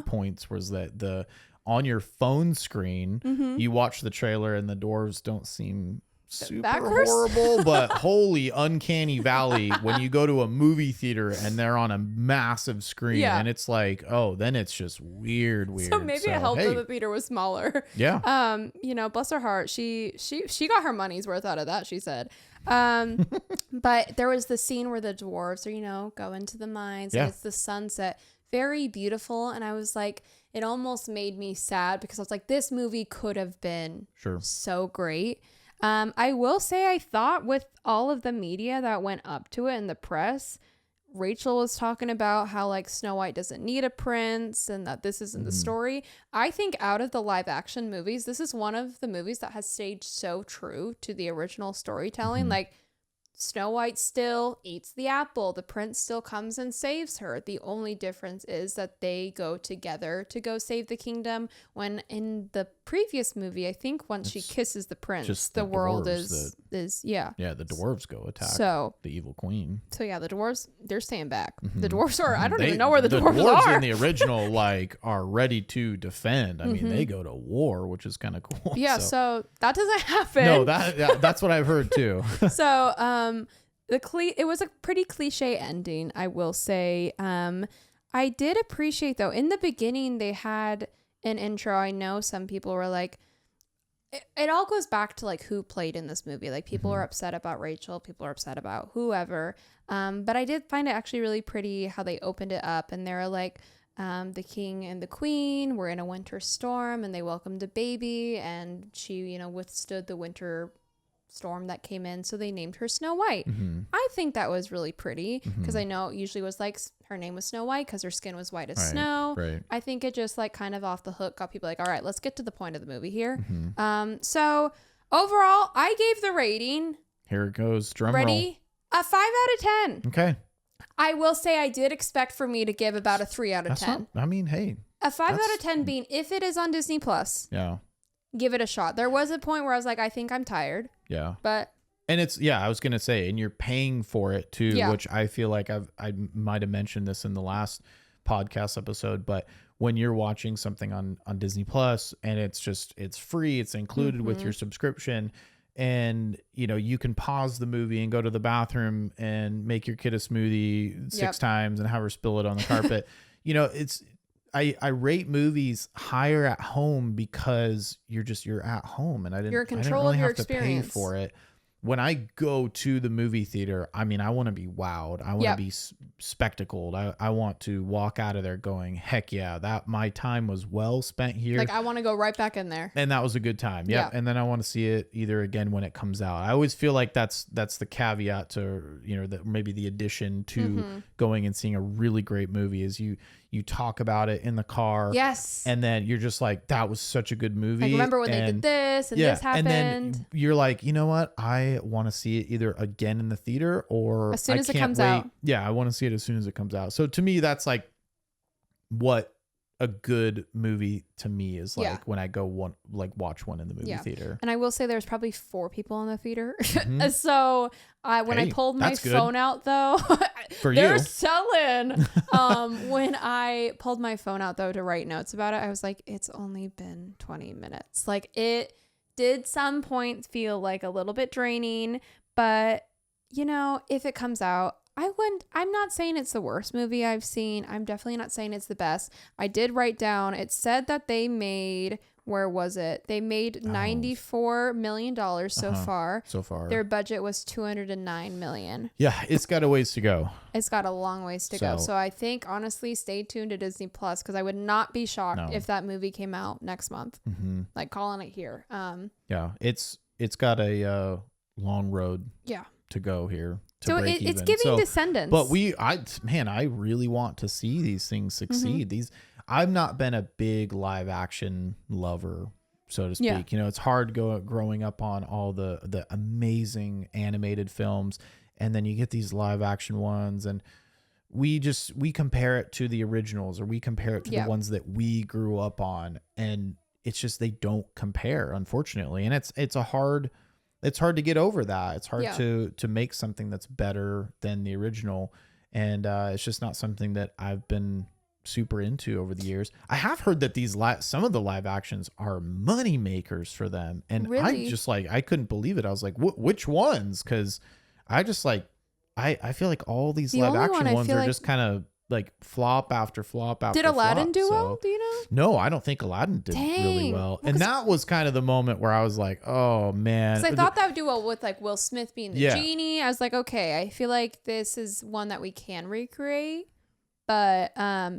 Speaker 1: points was that on your phone screen, you watch the trailer and the dwarves don't seem super
Speaker 2: Backwards?
Speaker 1: horrible, but holy uncanny valley when you go to a movie theater and they're on a massive screen and it's like, oh, then it's just weird.
Speaker 2: So maybe it helped that the theater was smaller.
Speaker 1: Yeah.
Speaker 2: You know, bless her heart. She got her money's worth out of that, she said. But there was the scene where the dwarves are, you know, go into the mines and it's the sunset. Very beautiful. And I was like, it almost made me sad because I was like, this movie could have been so great. I will say I thought with all of the media that went up to it and the press, Rachel was talking about how like Snow White doesn't need a prince and that this isn't the story. I think out of the live action movies, this is one of the movies that has stayed so true to the original storytelling. Like Snow White still eats the apple. The prince still comes and saves her. The only difference is that they go together to go save the kingdom. When in the previous movie, I think once she kisses the prince, the world is
Speaker 1: yeah, the dwarves go attack the evil queen.
Speaker 2: So yeah, the dwarves, they're staying back. The dwarves are, I don't even know where the dwarves are.
Speaker 1: In the original like are ready to defend. I mean, they go to war, which is kind of cool.
Speaker 2: Yeah, so that doesn't happen.
Speaker 1: No, that's what I've heard too.
Speaker 2: So it was a pretty cliche ending, I will say. I did appreciate though, in the beginning they had an intro. I know some people were like, it all goes back to like who played in this movie. Like people are upset about Rachel, people are upset about whoever. But I did find it actually really pretty how they opened it up and they were like, the king and the queen were in a winter storm and they welcomed a baby and she, you know, withstood the winter storm that came in, so they named her Snow White. I think that was really pretty because I know it usually was like her name was Snow White because her skin was white as snow. I think it just like kind of off the hook got people like, all right, let's get to the point of the movie here. So overall, I gave the rating.
Speaker 1: Here it goes. Drum roll.
Speaker 2: A 5 out of 10.
Speaker 1: Okay.
Speaker 2: I will say I did expect for me to give about a 3 out of 10.
Speaker 1: I mean, hey.
Speaker 2: A 5 out of 10 being if it is on Disney Plus.
Speaker 1: Yeah.
Speaker 2: Give it a shot. There was a point where I was like, I think I'm tired.
Speaker 1: Yeah.
Speaker 2: But
Speaker 1: and it's I was gonna say, and you're paying for it too, which I feel like I might have mentioned this in the last podcast episode, but when you're watching something on Disney Plus and it's free, it's included with your subscription, and you know you can pause the movie and go to the bathroom and make your kid a smoothie 6 times and have her spill it on the carpet. You know, I rate movies higher at home because you're at home and
Speaker 2: you're in control of your experience.
Speaker 1: To pay for it. When I go to the movie theater, I mean, I want to be wowed. I want to be spectacled. I want to walk out of there going, heck yeah, that my time was well spent here.
Speaker 2: Like I want to go right back in there.
Speaker 1: And that was a good time. Yep. Yeah. And then I want to see it either again when it comes out. I always feel like that's the caveat to, you know, that maybe the addition to going and seeing a really great movie is you talk about it in the car.
Speaker 2: Yes.
Speaker 1: And then you're just like, that was such a good movie.
Speaker 2: Like, remember when they did this and this happened. And then
Speaker 1: you're like, you know what? I want to see it either again in the theater or
Speaker 2: as soon as it comes out.
Speaker 1: Yeah, I want to see it as soon as it comes out. So to me, that's like what a good movie to me is like when I go watch one in the movie theater.
Speaker 2: And I will say there's probably 4 people in the theater. So when I pulled my phone out though, they're selling. When I pulled my phone out though to write notes about it, I was like, it's only been 20 minutes. Like it did some points feel like a little bit draining, but you know, if it comes out, I'm not saying it's the worst movie I've seen. I'm definitely not saying it's the best. I did write down, it said that they made, where was it? They made $94 million so far.
Speaker 1: So far.
Speaker 2: Their budget was $209 million.
Speaker 1: Yeah, it's got a ways to go.
Speaker 2: It's got a long ways to go. So I think, honestly, stay tuned to Disney Plus because I would not be shocked if that movie came out next month. Like calling it here.
Speaker 1: Yeah, it's got a long road to go here.
Speaker 2: So it's giving Descendants.
Speaker 1: But I really want to see these things succeed. I've not been a big live action lover, so to speak.
Speaker 2: Yeah.
Speaker 1: You know, it's hard growing up on all the amazing animated films, and then you get these live action ones, and we compare it to the originals, or we compare it to the ones that we grew up on, and it's just they don't compare, unfortunately, and it's hard to get over that. It's hard to make something that's better than the original. And it's just not something that I've been super into over the years. I have heard that some of the live actions are money makers for them, and
Speaker 2: Really?
Speaker 1: I just like I couldn't believe it. I was like, which ones? Because I just like I feel like all these
Speaker 2: The
Speaker 1: live
Speaker 2: only one
Speaker 1: action
Speaker 2: I
Speaker 1: ones
Speaker 2: feel
Speaker 1: are
Speaker 2: like-
Speaker 1: just kind of like flop after flop after
Speaker 2: Did Aladdin
Speaker 1: flop,
Speaker 2: do
Speaker 1: so.
Speaker 2: well? Do you know?
Speaker 1: No, I don't think Aladdin did really
Speaker 2: Dang.
Speaker 1: well.
Speaker 2: Well,
Speaker 1: And that was kind of the moment where I was like, oh man.
Speaker 2: Because I thought that would do well with like Will Smith being the
Speaker 1: Yeah.
Speaker 2: genie. I was like, okay, I feel like this is one that we can recreate. But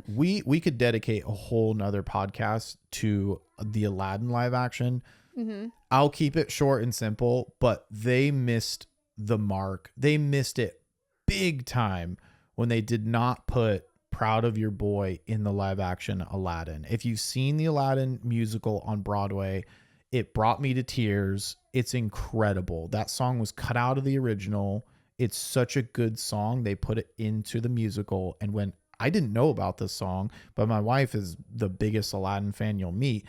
Speaker 1: we could dedicate a whole nother podcast to the Aladdin live action.
Speaker 2: mhm.
Speaker 1: I'll keep it short and simple, but they missed the mark. They missed it big time when they did not put Proud of Your Boy in the live action Aladdin. If you've seen the Aladdin musical on Broadway, it brought me to tears. It's incredible. That song was cut out of the original. It's such a good song. They put it into the musical. And when I didn't know about this song, but my wife is the biggest Aladdin fan you'll meet.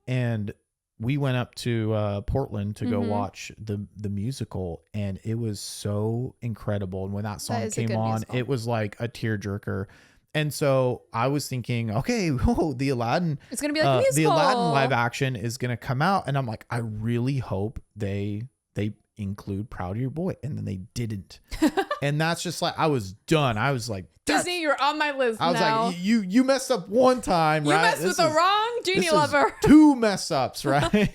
Speaker 1: And we went up to Portland to go watch the musical, and it was so incredible. And when that song came on,
Speaker 2: musical.
Speaker 1: it was like a tearjerker. And so I was thinking, okay, the Aladdin,
Speaker 2: It's gonna be like a musical.
Speaker 1: the Aladdin live action is gonna come out, and I'm like, I really hope they include Proud of Your Boy, and then they didn't. And that's just like, I was done. I was like,
Speaker 2: Disney, you're on my list
Speaker 1: I was
Speaker 2: now.
Speaker 1: like, you messed up one time,
Speaker 2: You
Speaker 1: right?
Speaker 2: messed with the wrong genie
Speaker 1: this is
Speaker 2: lover.
Speaker 1: 2 mess ups, right?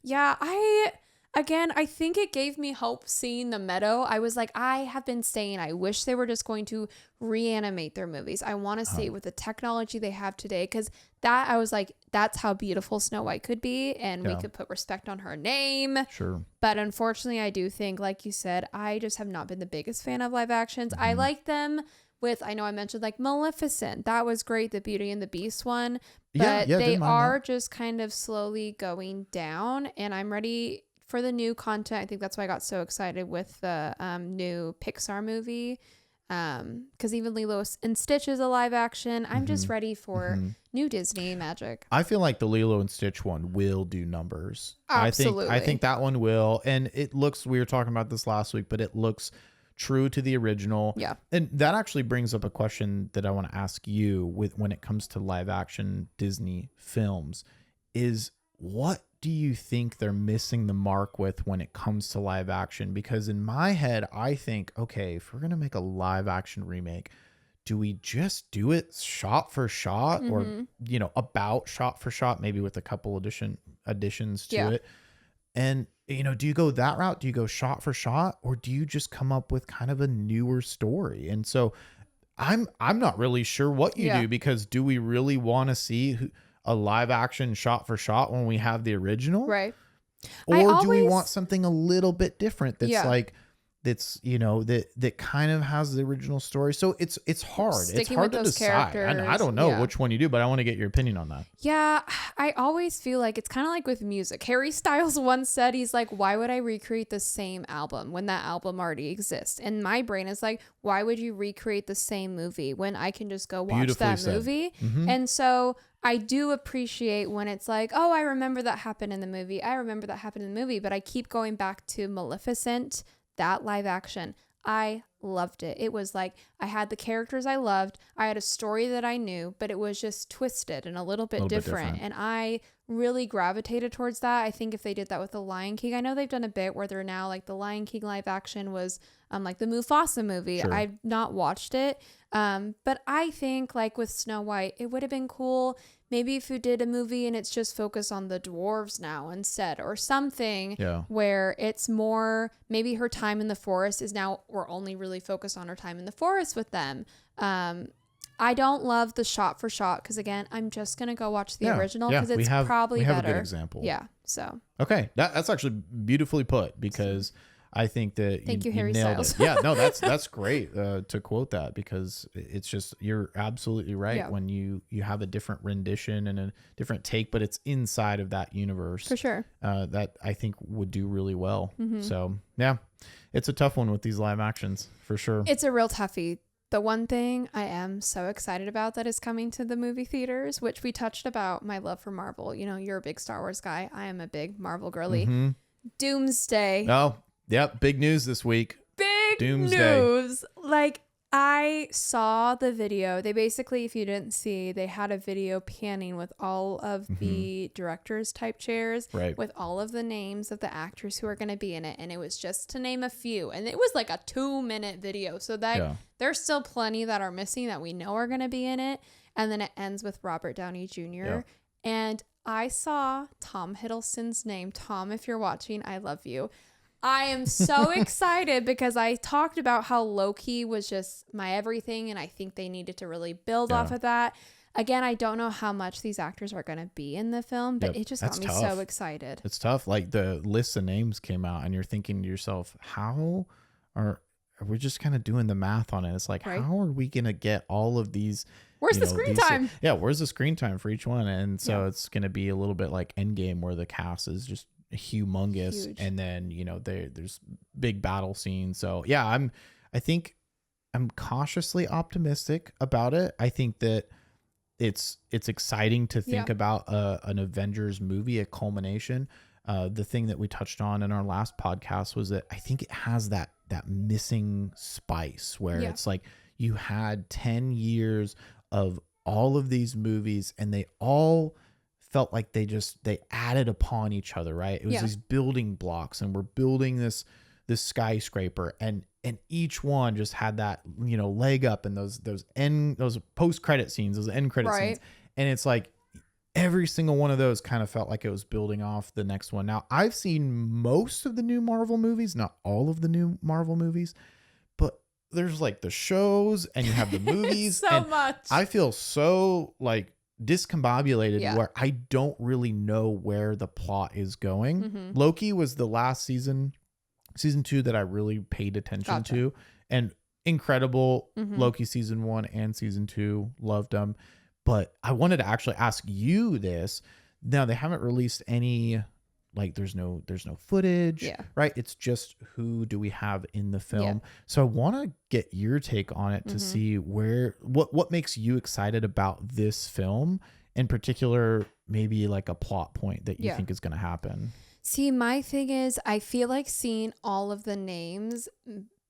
Speaker 2: Yeah, I think it gave me hope seeing The Meadow. I was like, I have been saying I wish they were just going to reanimate their movies. I want to see it with the technology they have today, because that, I was like, that's how beautiful Snow White could be, and we could put respect on her name.
Speaker 1: Sure.
Speaker 2: But unfortunately, I do think, like you said, I just have not been the biggest fan of live actions. I like them with, I know I mentioned like Maleficent. That was great, the Beauty and the Beast one. But
Speaker 1: Yeah,
Speaker 2: they
Speaker 1: didn't mind
Speaker 2: are
Speaker 1: that.
Speaker 2: just kind of slowly going down, and I'm ready for the new content. I think that's why I got so excited with the new Pixar movie. Because even Lilo and Stitch is a live action. I'm just ready for new Disney magic.
Speaker 1: I feel like the Lilo and Stitch one will do numbers.
Speaker 2: Absolutely.
Speaker 1: I think that one will. And it looks, we were talking about this last week, but it looks true to the original.
Speaker 2: Yeah.
Speaker 1: And that actually brings up a question that I want to ask you with when it comes to live action Disney films is, what do you think they're missing the mark with when it comes to live action? Because in my head, I think, okay, if we're going to make a live action remake, do we just do it shot for shot or, about shot for shot, maybe with a couple additions to it? And, do you go that route? Do you go shot for shot, or do you just come up with kind of a newer story? And so I'm not really sure what you do, because do we really want to see a live action shot for shot when we have the original?
Speaker 2: Right.
Speaker 1: Or do we want something a little bit different that's that kind of has the original story? So it's hard.
Speaker 2: Sticking
Speaker 1: it's hard
Speaker 2: with
Speaker 1: to
Speaker 2: those
Speaker 1: decide.
Speaker 2: characters.
Speaker 1: I don't know
Speaker 2: Yeah.
Speaker 1: which one you do, but I want to get your opinion on that.
Speaker 2: Yeah, I always feel like it's kind of like with music. Harry Styles once said, he's like, why would I recreate the same album when that album already exists? And my brain is like, why would you recreate the same movie when I can just go watch
Speaker 1: Beautifully
Speaker 2: that
Speaker 1: said.
Speaker 2: movie? And so I do appreciate when it's like, oh, I remember that happened in the movie. I remember that happened in the movie. But I keep going back to Maleficent, that live action. I loved it. It was like, I had the characters I loved. I had a story that I knew, but it was just twisted and a little bit different. And I really gravitated towards that. I think if they did that with The Lion King, I know they've done a bit where they're now like the Lion King live action was like the Mufasa movie.
Speaker 1: Sure.
Speaker 2: I've not watched it. But I think like with Snow White, it would have been cool maybe if you did a movie and it's just focused on the dwarves now instead, or something where it's more, maybe her time in the forest is now, we're only really focused on her time in the forest with them. I don't love the shot for shot, because again, I'm just going to go watch the original because it's probably better.
Speaker 1: We have a good example.
Speaker 2: Yeah. So.
Speaker 1: Okay. That's actually beautifully put, because I think that
Speaker 2: Thank you, Harry
Speaker 1: nailed
Speaker 2: Styles.
Speaker 1: it. Yeah, no, that's great to quote that, because it's just, you're absolutely right. When you have a different rendition and a different take, but it's inside of that universe.
Speaker 2: For sure.
Speaker 1: That I think would do really well. So yeah, it's a tough one with these live actions for sure.
Speaker 2: It's a real toughie. The one thing I am so excited about that is coming to the movie theaters, which we touched about my love for Marvel. You're a big Star Wars guy. I am a big Marvel girly. Doomsday.
Speaker 1: Oh, yep. Big news this week.
Speaker 2: Big
Speaker 1: Doomsday.
Speaker 2: news. Like, I saw the video. They basically, if you didn't see, they had a video panning with all of the directors type chairs,
Speaker 1: Right.
Speaker 2: with all of the names of the actors who are going to be in it. And it was just to name a few. And it was like a 2-minute video. So that there's still plenty that are missing that we know are going to be in it. And then it ends with Robert Downey Jr. Yeah. And I saw Tom Hiddleston's name. Tom, if you're watching, I love you. I am so excited because I talked about how Loki was just my everything, and I think they needed to really build off of that. Again, I don't know how much these actors are going to be in the film, but it just got me so excited.
Speaker 1: It's tough. Like the list of names came out and you're thinking to yourself, how are we just kind of doing the math on it? It's like, how are we going to get all of these?
Speaker 2: Where's the screen time?
Speaker 1: Where's the screen time for each one? And so it's going to be a little bit like Endgame where the cast is just humongous. Huge. And then, there's big battle scenes. So I think I'm cautiously optimistic about it. I think that it's exciting to think about an Avengers movie, a culmination. The thing that we touched on in our last podcast was that I think it has that missing spice where it's like you had 10 years of all of these movies and they all felt like they added upon each other, right? It was these building blocks, and we're building this skyscraper, and each one just had that leg up, and those post credit scenes, those end credit scenes, and it's like every single one of those kind of felt like it was building off the next one. Now I've seen most of the new Marvel movies, not all of the new Marvel movies, but there's like the shows and you have the movies.
Speaker 2: So
Speaker 1: and
Speaker 2: much.
Speaker 1: I feel so like discombobulated where I don't really know where the plot is going. Loki was the last season 2 that I really paid attention to, and incredible. Loki season 1 and season 2, loved them. But I wanted to actually ask you this. Now they haven't released any, like there's no footage, right? It's just who do we have in the film. So I want to get your take on it to see what makes you excited about this film in particular, maybe like a plot point that you think is going to happen.
Speaker 2: See, my thing is, I feel like seeing all of the names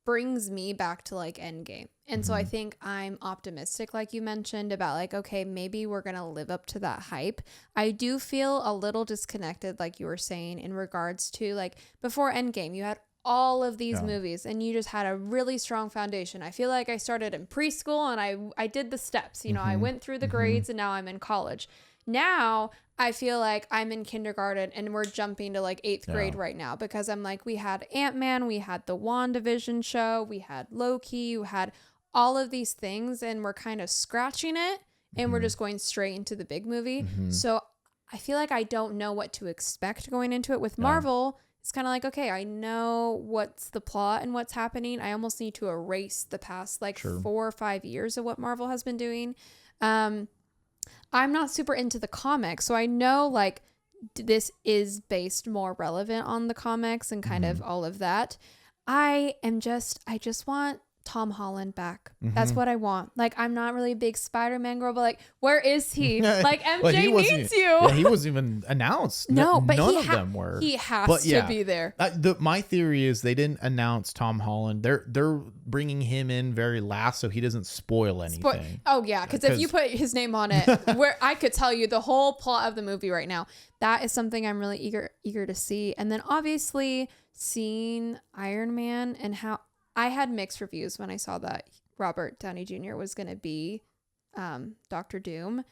Speaker 2: brings me back to like Endgame. And so I think I'm optimistic, like you mentioned, about like, okay, maybe we're going to live up to that hype. I do feel a little disconnected, like you were saying, in regards to like before Endgame, you had all of these movies and you just had a really strong foundation. I feel like I started in preschool and I did the steps, I went through the grades and now I'm in college. Now I feel like I'm in kindergarten and we're jumping to like 8th grade right now, because I'm like, we had Ant-Man, we had the WandaVision show, we had Loki, we had all of these things, and we're kind of scratching it and we're just going straight into the big movie. So I feel like I don't know what to expect going into it. With Marvel, it's kind of like, okay, I know what's the plot and what's happening. I almost need to erase the past like 4 or 5 years of what Marvel has been doing. I'm not super into the comics, so I know like this is based more relevant on the comics and kind of all of that. I just want Tom Holland back. That's what I want. Like, I'm not really a big Spider-Man girl, but like, where is he? Like, MJ needs you.
Speaker 1: Yeah, he wasn't even announced.
Speaker 2: No, but
Speaker 1: none of them were.
Speaker 2: He has to be there.
Speaker 1: My theory is they didn't announce Tom Holland. They're bringing him in very last so he doesn't spoil anything.
Speaker 2: Oh yeah, because if you put his name on it, where I could tell you the whole plot of the movie right now, that is something I'm really eager to see. And then obviously seeing Iron Man and how I had mixed reviews when I saw that Robert Downey Jr. was going to be Dr. Doom.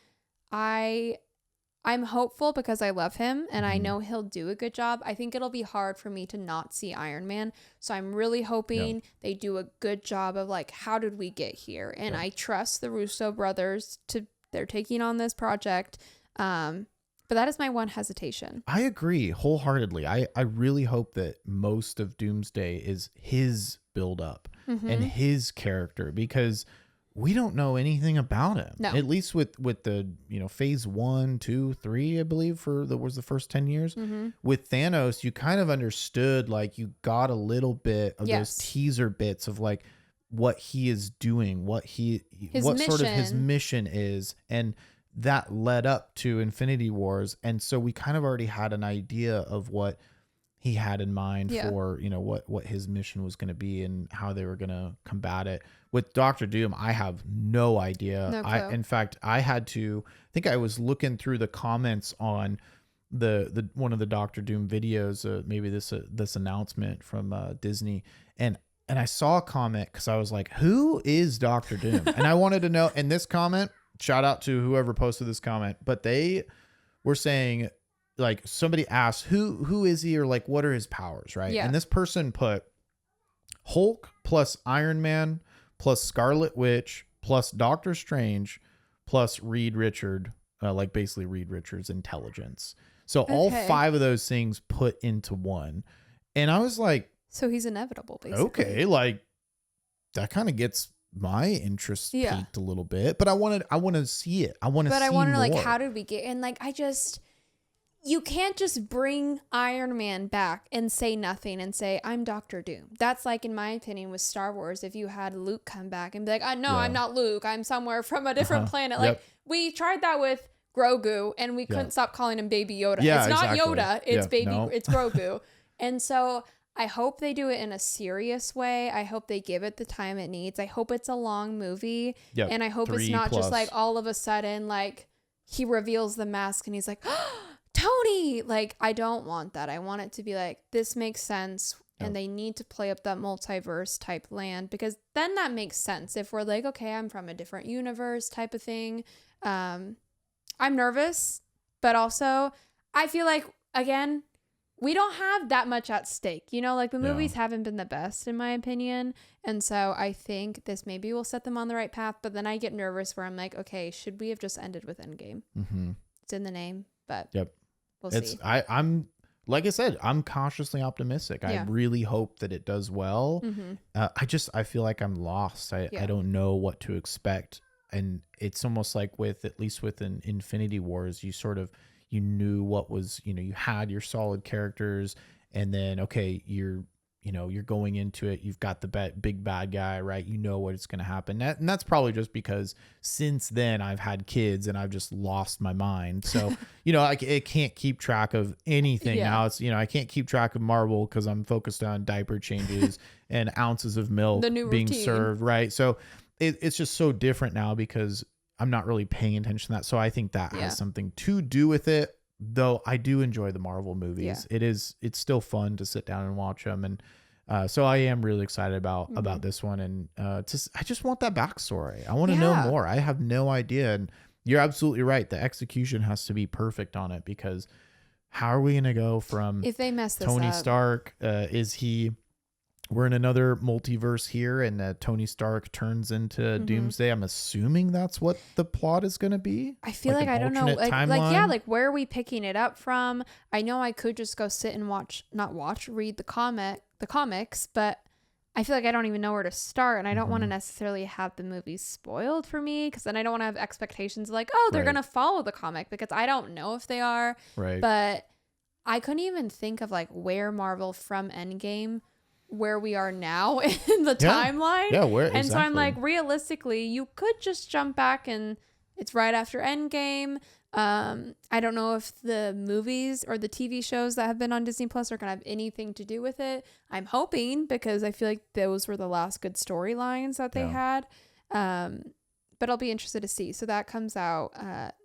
Speaker 2: I'm hopeful because I love him and I know he'll do a good job. I think it'll be hard for me to not see Iron Man. So I'm really hoping they do a good job of like, how did we get here? And I trust the Russo brothers they're taking on this project. But that is my one hesitation.
Speaker 1: I agree wholeheartedly. I really hope that most of Doomsday is his build up and his character, because we don't know anything about him. No. At least with the, phase 1, 2, 3, I believe was the first 10 years. With Thanos, you kind of understood, like you got a little bit of those teaser bits of like what he is doing, what sort of his mission is. And that led up to Infinity Wars. And so we kind of already had an idea of what he had in mind for, you know, what his mission was going to be and how they were going to combat it. With Doctor Doom, I have no idea.
Speaker 2: No clue.
Speaker 1: In fact, I think I was looking through the comments on the one of the Doctor Doom videos, maybe this announcement from Disney, and I saw a comment because I was like, who is Doctor Doom? And I wanted to know. And this comment, shout out to whoever posted this comment, but they were saying, like, somebody asked who is he, or like what are his powers, right?
Speaker 2: Yeah.
Speaker 1: And this person put Hulk plus Iron Man plus Scarlet Witch plus Doctor Strange plus Reed Richard, like basically Reed Richards' intelligence. So all 5 of those things put into one. And I was like,
Speaker 2: so he's inevitable, basically.
Speaker 1: Okay, like that kind of gets my interest peaked a little bit, but I want to see it. I want to see more.
Speaker 2: Like, how did we get, and like, you can't just bring Iron Man back and say nothing and say, I'm Doctor Doom. That's like, in my opinion, with Star Wars, if you had Luke come back and be like, no, I'm not Luke. I'm somewhere from a different planet. Like, we tried that with Grogu and we couldn't stop calling him Baby Yoda.
Speaker 1: Yeah,
Speaker 2: it's not
Speaker 1: exactly.
Speaker 2: Yoda. It's it's Grogu. And so I hope they do it in a serious way. I hope they give it the time it needs. I hope it's a long movie. And I hope it's not just like all of a sudden, like, he reveals the mask and he's like, Tony, like, I don't want that. I want it to be like, this makes sense, and they need to play up that multiverse type land, because then that makes sense. If we're like, okay, I'm from a different universe type of thing. I'm nervous, but also I feel like, again, we don't have that much at stake, you know, like the movies haven't been the best in my opinion. And so I think this maybe will set them on the right path, but then I get nervous where I'm like, okay, should we have just ended with Endgame? It's in the name, but we'll see.
Speaker 1: I'm like I said, I'm cautiously optimistic. I really hope that it does well. I feel like I'm lost. I don't know what to expect. And it's almost like at least with an Infinity Wars, you knew what was, you know, you had your solid characters, and then, okay, you're going into it. You've got the big bad guy, right? You know what it's going to happen. And that's probably just because since then I've had kids and I've just lost my mind. So, you know, I can't keep track of anything now. It's, you know, I can't keep track of Marvel because I'm focused on diaper changes and ounces of milk being served, right? So it's just so different now because I'm not really paying attention to that. So I think that has something to do with it, though I do enjoy the Marvel movies. It's still fun to sit down and watch them. And so I am really excited about this one. And I just want that backstory. I want to know more. I have no idea. And you're absolutely right. The execution has to be perfect on it, because how are we going to go from,
Speaker 2: if they mess this
Speaker 1: Tony
Speaker 2: up,
Speaker 1: Stark, we're in another multiverse here, and Tony Stark turns into Doomsday. I'm assuming that's what the plot is going to be.
Speaker 2: I feel like I don't know. Like where are we picking it up from? I know I could just go sit and read the comics, but I feel like I don't even know where to start, and I don't want to necessarily have the movies spoiled for me, because then I don't want to have expectations like, oh, they're going to follow the comic, because I don't know if they are.
Speaker 1: Right.
Speaker 2: But I couldn't even think of like where Marvel from Endgame, where we are now in the timeline.
Speaker 1: Yeah, where exactly.
Speaker 2: And so I'm like, realistically, you could just jump back and it's right after Endgame. I don't know if the movies or the TV shows that have been on Disney Plus are gonna have anything to do with it. I'm hoping, because I feel like those were the last good storylines that they had. But I'll be interested to see. So that comes out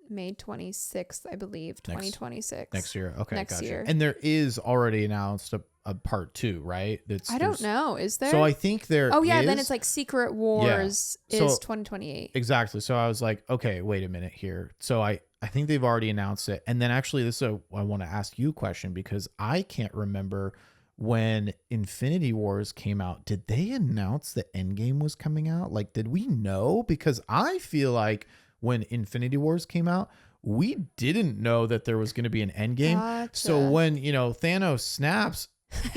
Speaker 2: May 26th, I believe, 2026.
Speaker 1: Next year. Okay,
Speaker 2: next year.
Speaker 1: And there is already announced a part 2, right?
Speaker 2: I don't know. Is there?
Speaker 1: So I think there
Speaker 2: Oh, yeah.
Speaker 1: is.
Speaker 2: Then it's like Secret Wars is 2028.
Speaker 1: Exactly. So I was like, okay, wait a minute here. So I think they've already announced it. And then actually I want to ask you a question, because I can't remember when Infinity Wars came out. Did they announce that Endgame was coming out? Like, did we know? Because I feel like when Infinity Wars came out, we didn't know that there was going to be an Endgame. Gotcha. So when, Thanos snaps,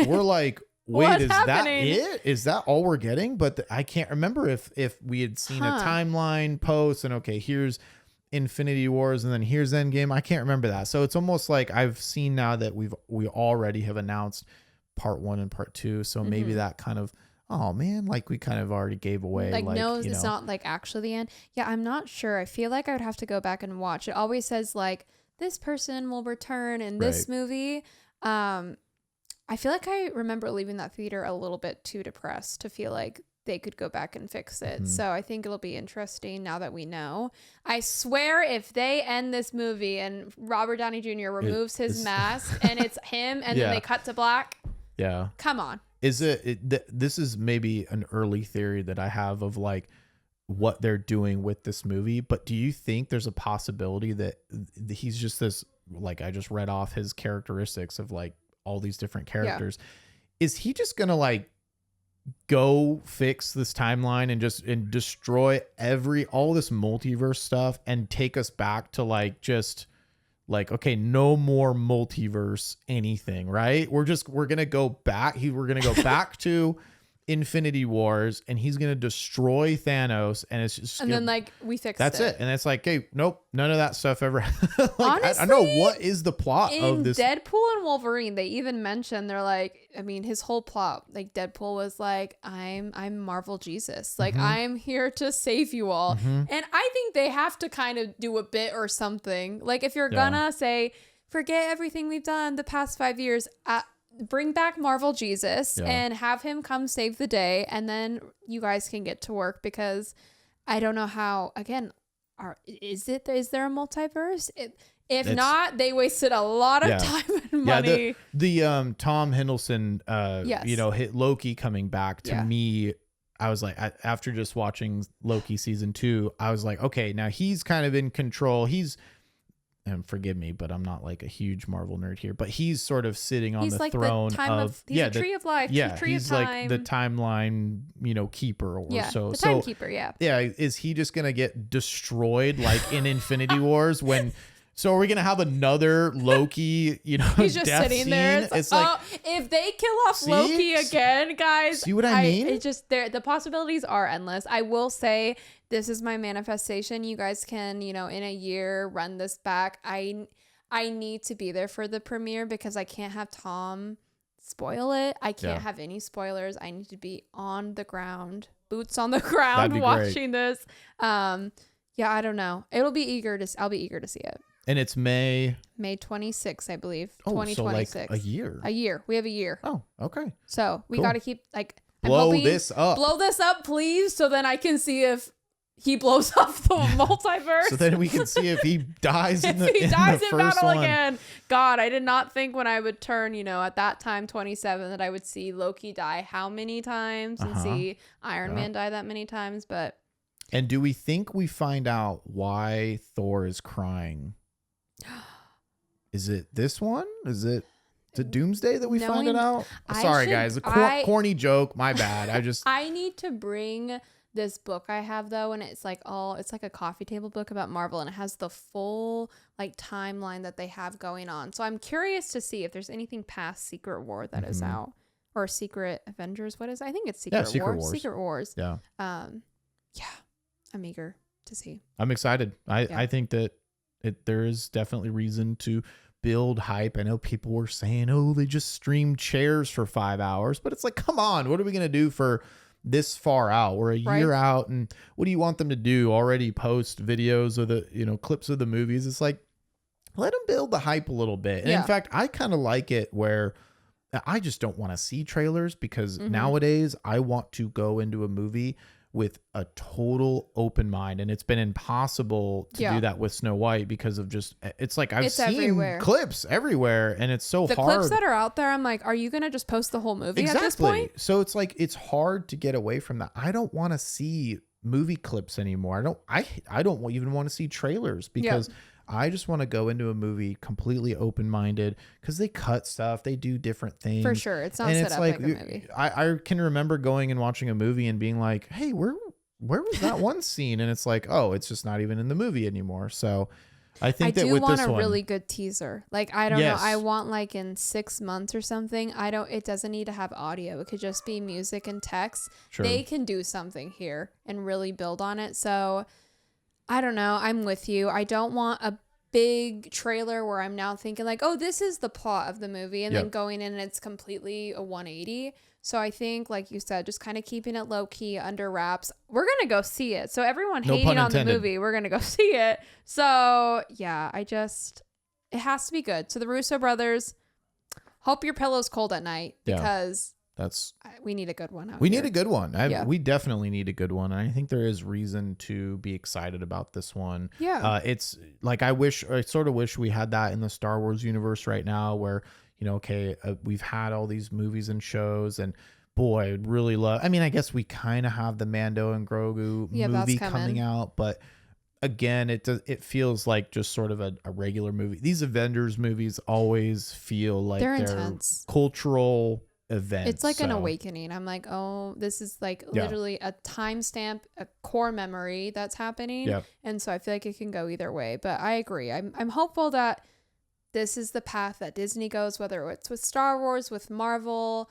Speaker 1: we're like, wait, is happening? That it? Is that all we're getting? But I can't remember if we had seen a timeline post and, okay, here's Infinity Wars and then here's Endgame. I can't remember that. So it's almost like I've seen now that we already have announced part 1 and part 2. So maybe that kind of, oh man, like we kind of already gave away.
Speaker 2: Like no, it's not like actually the end. Yeah, I'm not sure. I feel like I would have to go back and watch. It always says like this person will return in this movie. I feel like I remember leaving that theater a little bit too depressed to feel like they could go back and fix it. So I think it'll be interesting now that we know. I swear if they end this movie and Robert Downey Jr. removes his mask and it's him and then they cut to black.
Speaker 1: Yeah.
Speaker 2: Come on.
Speaker 1: Is this is maybe an early theory that I have of like what they're doing with this movie, but do you think there's a possibility that he's just this, like I just read off his characteristics of like all these different characters. Is he just going to like go fix this timeline and destroy all this multiverse stuff and take us back to like just like, okay, no more multiverse anything, right? We're going to go back. We're going to go back to Infinity Wars and he's going to destroy Thanos and it's just
Speaker 2: and then like we fixed
Speaker 1: that's it. And it's like, hey, nope, none of that stuff ever. Like,
Speaker 2: honestly,
Speaker 1: I know what is the plot of this.
Speaker 2: Deadpool and Wolverine, they even mentioned they're like, I mean, his whole plot, like Deadpool was like, I'm Marvel Jesus, like I'm here to save you all. And I think they have to kind of do a bit or something. Like if you're gonna say, forget everything we've done the past 5 years, bring back Marvel Jesus and have him come save the day, and then you guys can get to work, because I don't know how, again, is there a multiverse? If not, they wasted a lot of time and money.
Speaker 1: The Tom Hiddleston hit Loki coming back to me. I was like, after just watching Loki season 2, I was like, okay, now he's kind of in control. And forgive me, but I'm not like a huge Marvel nerd here, but he's sort of sitting on the throne of
Speaker 2: the tree of life.
Speaker 1: He's like the timeline, keeper or so.
Speaker 2: The timekeeper,
Speaker 1: is he just gonna get destroyed like in Infinity Wars when? So are we gonna have another Loki?
Speaker 2: He's just sitting
Speaker 1: scene?
Speaker 2: there. It's like, if they kill off Loki again, guys.
Speaker 1: See what I mean?
Speaker 2: It just the possibilities are endless. I will say, this is my manifestation. You guys can, in a year, run this back. I need to be there for the premiere because I can't have Tom spoil it. I can't have any spoilers. I need to be on the ground, boots on the ground, watching this. I don't know. I'll be eager to see it.
Speaker 1: And it's May
Speaker 2: 26th, I believe.
Speaker 1: Oh,
Speaker 2: 2026.
Speaker 1: So like a year.
Speaker 2: A year. We have a year.
Speaker 1: Oh, okay.
Speaker 2: So we got to keep like
Speaker 1: blow this up,
Speaker 2: please, so then I can see if he blows up the multiverse.
Speaker 1: So then we can see if he dies in the
Speaker 2: in battle
Speaker 1: one.
Speaker 2: again. God, I did not think when I would turn, at that time 27, that I would see Loki die how many times and see Iron Man die that many times. But
Speaker 1: and do we think we find out why Thor is crying? Is it this one? Is it Doomsday that we find it out? Sorry, guys. A corny joke. My bad.
Speaker 2: I need to bring this book I have, though, and it's like a coffee table book about Marvel, and it has the full like timeline that they have going on. So I'm curious to see if there's anything past Secret War that is out, or Secret Avengers. What is it? I think it's Secret Wars. Secret Wars.
Speaker 1: Yeah.
Speaker 2: I'm eager to see.
Speaker 1: I'm excited. I think that there is definitely reason to build hype. I know people were saying, oh, they just streamed chairs for 5 hours, but it's like, come on, what are we going to do for this far out? We're a year out, and what do you want them to do? Already post videos of the, clips of the movies? It's like, let them build the hype a little bit. And in fact, I kind of like it where I just don't want to see trailers, because nowadays I want to go into a movie with a total open mind, and it's been impossible to do that with Snow White because of it's like I've seen everywhere. Clips everywhere, and it's so hard.
Speaker 2: The clips that are out there, I'm like, are you gonna just post the whole movie at this point?
Speaker 1: So it's like it's hard to get away from that. I don't want to see movie clips anymore. I don't even want to see trailers, because I just want to go into a movie completely open-minded, because they cut stuff, they do different things.
Speaker 2: For sure. It's not set up like a movie.
Speaker 1: I can remember going and watching a movie and being like, hey, where was that one scene? And it's like, oh, it's just not even in the movie anymore. So I think that with this one, I do want a
Speaker 2: really good teaser. Like, I don't know. I want like in 6 months or something. It doesn't need to have audio. It could just be music and text. Sure. They can do something here and really build on it. So I don't know. I'm with you. I don't want a big trailer where I'm now thinking like, oh, this is the plot of the movie, and then going in and it's completely a 180. So I think, like you said, just kind of keeping it low key, under wraps. We're going to go see it. So everyone hating on the movie, we're going to go see it. So yeah, it has to be good. So the Russo brothers, hope your pillow's cold at night because we need a good one out
Speaker 1: We
Speaker 2: here.
Speaker 1: need a good one. We definitely need a good one. And I think there is reason to be excited about this one.
Speaker 2: Yeah.
Speaker 1: It's like, I sort of wish we had that in the Star Wars universe right now where, we've had all these movies and shows, and boy, I'd really love, I mean, I guess we kind of have the Mando and Grogu movie coming out, but again, it feels like just sort of a regular movie. These Avengers movies always feel like they're intense cultural events.
Speaker 2: It's like an awakening. I'm like, oh, this is like literally a timestamp, a core memory that's happening. Yep. And so I feel like it can go either way. But I agree. I'm hopeful that this is the path that Disney goes, whether it's with Star Wars, with Marvel,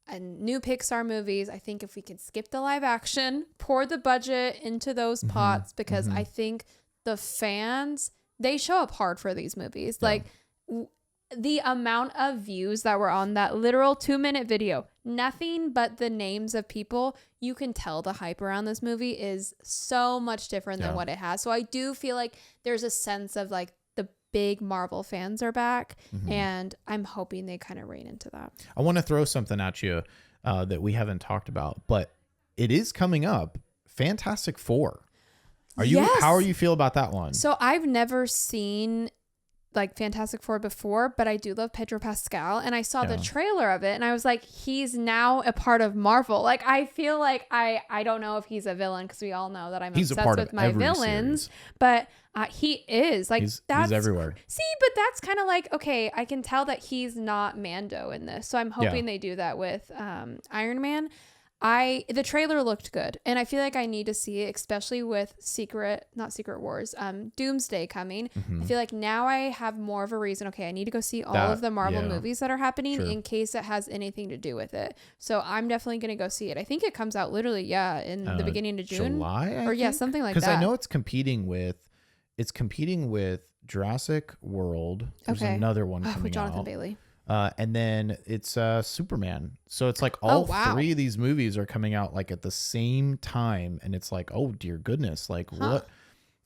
Speaker 2: and new Pixar movies. I think if we could skip the live action, pour the budget into those pots, because I think the fans, they show up hard for these movies. Yeah. Like the amount of views that were on that literal 2-minute video, nothing but the names of people, you can tell the hype around this movie is so much different than what it has. So I do feel like there's a sense of like the big Marvel fans are back, and I'm hoping they kind of rein into that.
Speaker 1: I want to throw something at you that we haven't talked about, but it is coming up. Fantastic Four. How are you feel about that one?
Speaker 2: So I've never seen like Fantastic Four before, but I do love Pedro Pascal, and I saw the trailer of it and I was like, he's now a part of Marvel. Like I feel like I don't know if he's a villain, because we all know that I'm obsessed with my villains, but he is like, he's
Speaker 1: everywhere.
Speaker 2: See, but that's kind of like, okay, I can tell that he's not Mando in this, so I'm hoping they do that with Iron Man. The trailer looked good, and I feel like I need to see it, especially with not Secret Wars, Doomsday coming. I feel like now I have more of a reason. Okay, I need to go see all of the Marvel movies that are happening in case it has anything to do with it. So I'm definitely going to go see it. I think it comes out literally, in the beginning of June.
Speaker 1: July,
Speaker 2: something like that.
Speaker 1: Because I know it's competing with Jurassic World. There's another one coming
Speaker 2: with Jonathan
Speaker 1: out.
Speaker 2: Bailey.
Speaker 1: And then it's Superman. So it's like all three of these movies are coming out like at the same time, and it's like, oh dear goodness, like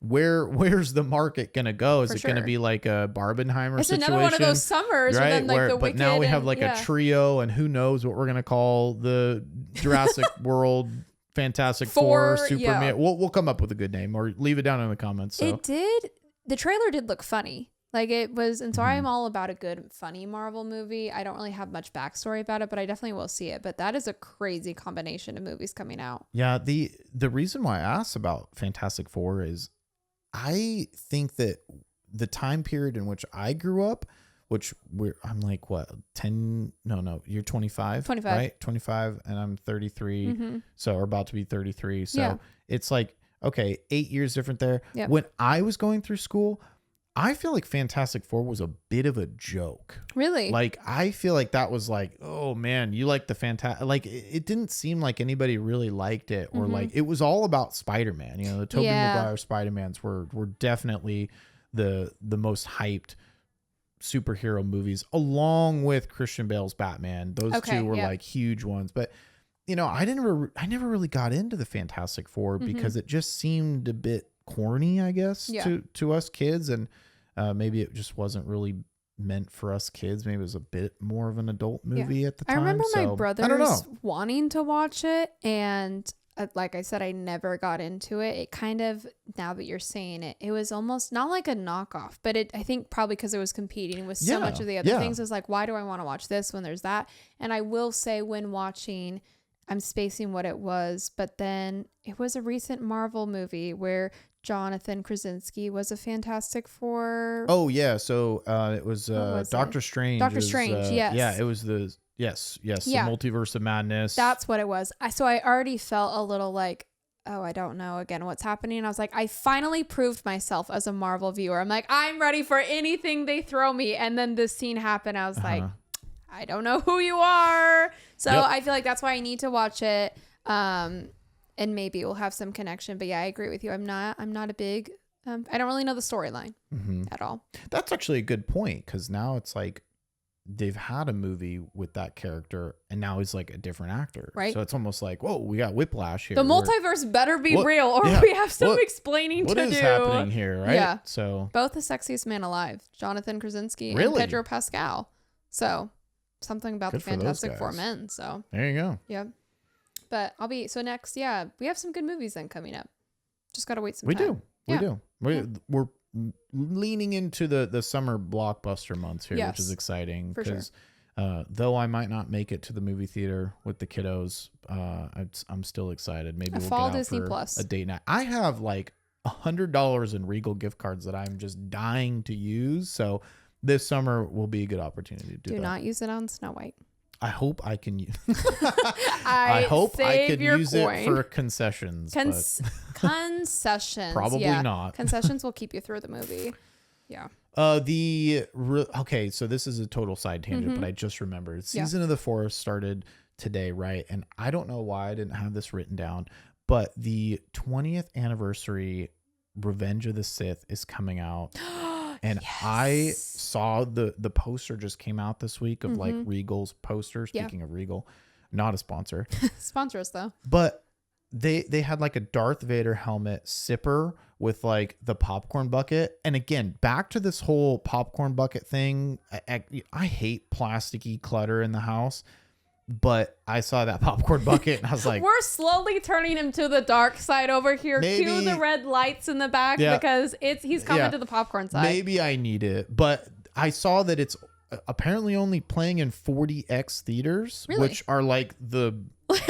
Speaker 1: where's the market gonna go? Is it gonna be like a Barbenheimer situation?
Speaker 2: It's another one of those summers, right? And then like
Speaker 1: but now we have like a trio, and who knows what we're gonna call the Jurassic World Fantastic Four Superman. Yeah. We'll come up with a good name, or leave it down in the comments. So.
Speaker 2: The trailer did look funny. Like it was, and so I'm all about a good, funny Marvel movie. I don't really have much backstory about it, but I definitely will see it. But that is a crazy combination of movies coming out.
Speaker 1: Yeah, the reason why I asked about Fantastic Four is I think that the time period in which I grew up, I'm like, what, 10? No, you're 25, right? 25, and I'm 33, so we're about to be 33. So it's like, okay, 8 years different there. Yep. When I was going through school, I feel like Fantastic Four was a bit of a joke.
Speaker 2: Really?
Speaker 1: Like, I feel like that was like, oh man, you like the Fantastic, like it didn't seem like anybody really liked it, or like it was all about Spider-Man. The Tobey Maguire Spider-Mans were definitely the most hyped superhero movies, along with Christian Bale's Batman. Those two were like huge ones. But I never really got into the Fantastic Four because it just seemed a bit corny, I guess, to us kids, and maybe it just wasn't really meant for us kids. Maybe it was a bit more of an adult movie at the time.
Speaker 2: I remember my brothers wanting to watch it, and like I said, I never got into it. It kind of, now that you're saying it, it was almost not like a knockoff, but I think probably because it was competing with so much of the other things, it was like, why do I want to watch this when there's that? And I will say, when watching, I'm spacing what it was, but then it was a recent Marvel movie where Jonathan Krasinski was a Fantastic Four.
Speaker 1: Oh yeah, so it was Doctor Strange.
Speaker 2: Doctor Strange, yes.
Speaker 1: Yeah, it was the the Multiverse of Madness.
Speaker 2: That's what it was. So I already felt a little like, oh, I don't know again what's happening. I was like, I finally proved myself as a Marvel viewer. I'm like, I'm ready for anything they throw me. And then this scene happened. I was like, I don't know who you are. So I feel like that's why I need to watch it. And maybe we'll have some connection. But yeah, I agree with you. I'm not a big, I don't really know the storyline at all.
Speaker 1: That's actually a good point, because now it's like they've had a movie with that character, and now he's like a different actor. Right. So it's almost like, whoa, we got whiplash here.
Speaker 2: The multiverse better be real, or we have some explaining to do.
Speaker 1: What is happening here, right?
Speaker 2: Yeah.
Speaker 1: So
Speaker 2: both the sexiest man alive, Jonathan Krasinski and Pedro Pascal. So something about
Speaker 1: Good
Speaker 2: the
Speaker 1: for those
Speaker 2: Fantastic
Speaker 1: guys.
Speaker 2: Four men. So
Speaker 1: There you go.
Speaker 2: yeah. But next, yeah, we have some good movies then coming up. Just gotta wait some
Speaker 1: We
Speaker 2: time.
Speaker 1: do. We do. We're leaning into the summer blockbuster months here, which is exciting because though I might not make it to the movie theater with the kiddos, I'm still excited. Maybe we'll
Speaker 2: fall
Speaker 1: get out
Speaker 2: Disney
Speaker 1: for
Speaker 2: Plus.
Speaker 1: a date night. I have like $100 in Regal gift cards that I'm just dying to use. So this summer will be a good opportunity to do that.
Speaker 2: Not use it on Snow White.
Speaker 1: I hope I can use I hope I could use it for concessions.
Speaker 2: Concessions.
Speaker 1: Probably not.
Speaker 2: Concessions will keep you through the movie. Yeah.
Speaker 1: Okay, so this is a total side tangent, but I just remembered. Season of the Forest started today, right? And I don't know why I didn't have this written down, but the 20th anniversary Revenge of the Sith is coming out. And I saw the poster just came out this week of like Regal's poster. Speaking of Regal, not a sponsor.
Speaker 2: Sponsor us though.
Speaker 1: But they had like a Darth Vader helmet sipper with like the popcorn bucket. And again, back to this whole popcorn bucket thing. I hate plasticky clutter in the house. But I saw that popcorn bucket and I was like,
Speaker 2: we're slowly turning him to the dark side over here. Cue the red lights in the back because he's coming to the popcorn side.
Speaker 1: Maybe I need it. But I saw that it's apparently only playing in 40X theaters, which are like the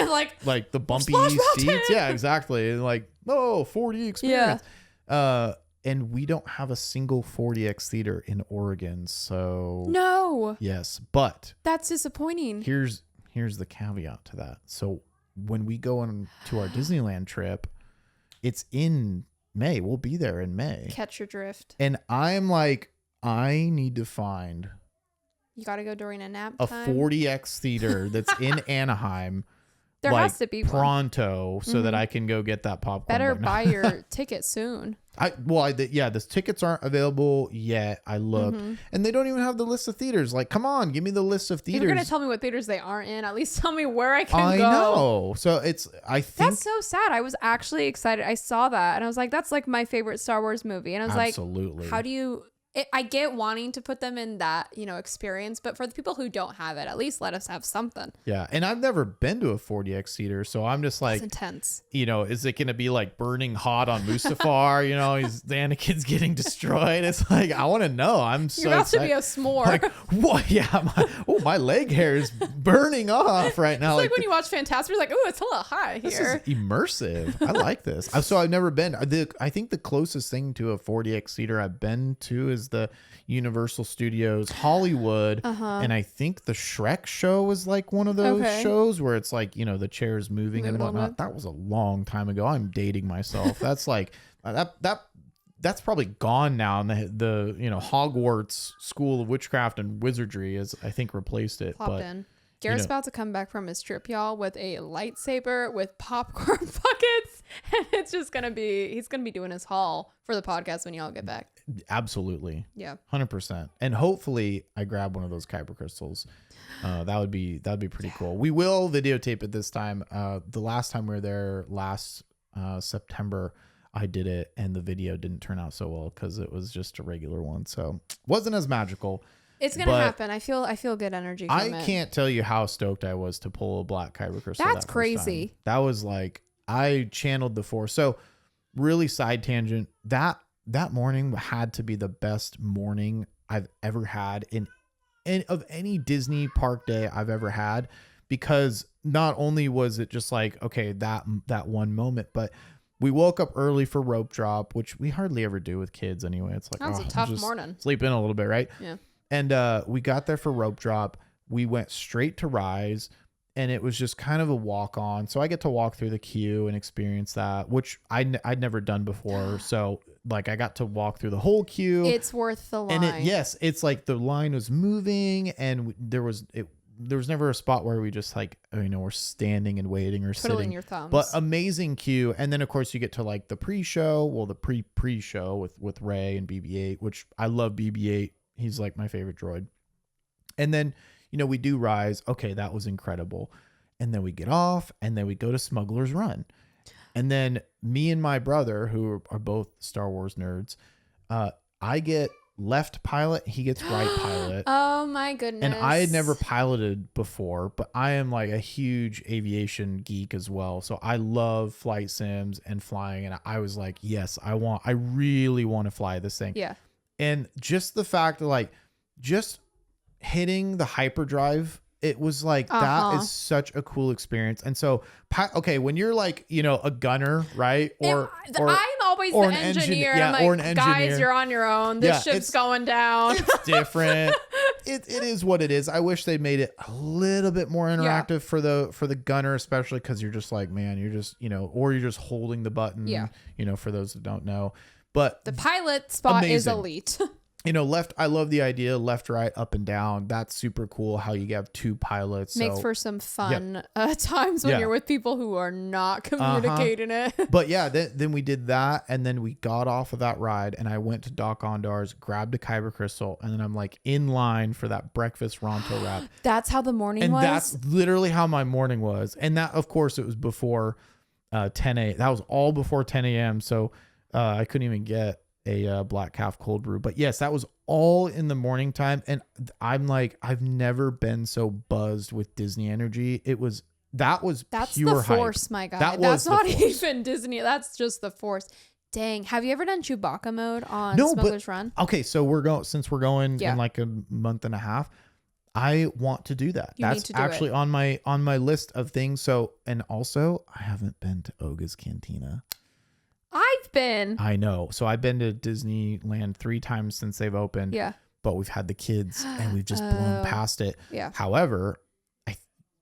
Speaker 1: like the bumpy seats. Yeah, exactly. Like, 4D experience. Yeah. And we don't have a single 40X theater in Oregon. So
Speaker 2: no.
Speaker 1: Yes, but
Speaker 2: that's disappointing.
Speaker 1: Here's the caveat to that. So when we go on to our Disneyland trip, it's in May. We'll be there in May.
Speaker 2: Catch your drift.
Speaker 1: And I'm like, I need to find
Speaker 2: you got to go during a nap
Speaker 1: time. 40X theater that's in Anaheim.
Speaker 2: There has to be
Speaker 1: pronto so that I can go get that popcorn.
Speaker 2: Better buy your ticket soon.
Speaker 1: The tickets aren't available yet. I looked and they don't even have the list of theaters. Like, come on, give me the list of theaters.
Speaker 2: You're going to tell me what theaters they aren't in. At least tell me where I can go.
Speaker 1: I know. So I think
Speaker 2: that's so sad. I was actually excited. I saw that and I was like, that's like my favorite Star Wars movie. And I was like, how do you, I get wanting to put them in that, experience, but for the people who don't have it, at least let us have something.
Speaker 1: Yeah. And I've never been to a 40X theater, so I'm just like,
Speaker 2: that's intense.
Speaker 1: Is it going to be like burning hot on Mustafar? The Anakin's getting destroyed. It's like, I want to know. I'm so
Speaker 2: You're about
Speaker 1: excited.
Speaker 2: to be a s'more.
Speaker 1: Like, what? Yeah. My leg hair is burning off right now.
Speaker 2: It's like when you watch Fantastic, you're like, oh, it's a little hot here.
Speaker 1: This is immersive. I like this. So I've never been. I think the closest thing to a 40X theater I've been to is the Universal Studios Hollywood. And I think the Shrek show was like one of those shows where it's like, the chairs moving and whatnot. That was a long time ago. I'm dating myself. That's like that's probably gone now. And the Hogwarts School of Witchcraft and Wizardry has, I think, replaced it.
Speaker 2: Garrett's about to come back from his trip, y'all, with a lightsaber with popcorn buckets. And it's just going to be, he's going to be doing his haul for the podcast when y'all get back.
Speaker 1: Absolutely.
Speaker 2: Yeah.
Speaker 1: 100%. And hopefully I grab one of those kyber crystals. That would be pretty cool. We will videotape it this time. The last time we were there last September, I did it and the video didn't turn out so well because it was just a regular one. So wasn't as magical.
Speaker 2: It's gonna happen. I feel good energy from
Speaker 1: I can't tell you how stoked I was to pull a black kyber crystal.
Speaker 2: That's crazy.
Speaker 1: That was like, I channeled the Force. So really side tangent, that morning had to be the best morning I've ever had in of any Disney park day I've ever had, because not only was it just like, okay, that one moment, but we woke up early for rope drop, which we hardly ever do with kids anyway. It's like,
Speaker 2: that was a tough morning.
Speaker 1: Sleep in a little bit, right?
Speaker 2: Yeah.
Speaker 1: And we got there for rope drop. We went straight to Rise, and it was just kind of a walk on. So I get to walk through the queue and experience that, which I'd never done before. So like I got to walk through the whole queue.
Speaker 2: It's worth the line.
Speaker 1: And it's like the line was moving, and there was never a spot where we just like, we're standing and waiting or
Speaker 2: Twiddling
Speaker 1: sitting.
Speaker 2: your thumbs.
Speaker 1: But amazing queue. And then of course you get to like the pre-show, the pre-show with Rey and BB-8, which I love BB-8. He's like my favorite droid. And then, we do Rise. Okay, that was incredible. And then we get off, and then we go to Smuggler's Run. And then me and my brother, who are both Star Wars nerds, I get left pilot. He gets right pilot.
Speaker 2: Oh my goodness.
Speaker 1: And I had never piloted before, but I am like a huge aviation geek as well. So I love flight sims and flying. And I was like, yes, I really want to fly this thing.
Speaker 2: Yeah.
Speaker 1: And just the fact that like just hitting the hyperdrive, it was like, that is such a cool experience. And so, okay, when you're like, you know, a gunner, right? Or
Speaker 2: I'm always the engineer.
Speaker 1: Yeah,
Speaker 2: I'm like,
Speaker 1: or an engineer.
Speaker 2: Guys, you're on your own. This ship's going down.
Speaker 1: It's different. It is what it is. I wish they made it a little bit more interactive for the gunner, especially because you're just like, man, you're just, you know, or you're just holding the button, you know, for those that don't know. But
Speaker 2: the pilot spot is elite.
Speaker 1: You know, I love the idea, left, right, up and down. That's super cool how you have two pilots.
Speaker 2: Makes for some fun times when you're with people who are not communicating it.
Speaker 1: But yeah, then we did that. And then we got off of that ride and I went to Doc Ondar's, grabbed a Kyber crystal. And then I'm like in line for that breakfast Ronto wrap.
Speaker 2: That's how the morning was?
Speaker 1: And that's literally how my morning was. And that, of course, it was before 10 a.m. That was all before 10 a.m. So I couldn't even get a black calf cold brew. But yes, that was all in the morning time. And I'm like, I've never been so buzzed with Disney energy. That's pure
Speaker 2: the force,
Speaker 1: hype.
Speaker 2: My guy. That's not even Disney. That's just the force. Dang. Have you ever done Chewbacca mode on Smuggler's Run?
Speaker 1: Okay, so we're going in like a month and a half. I want to do that. That's actually on my list of things. So, and also I haven't been to Oga's Cantina.
Speaker 2: I've been.
Speaker 1: I know. So I've been to Disneyland 3 times since they've opened.
Speaker 2: Yeah.
Speaker 1: But we've had the kids and we've just blown past it.
Speaker 2: Yeah.
Speaker 1: However, I'm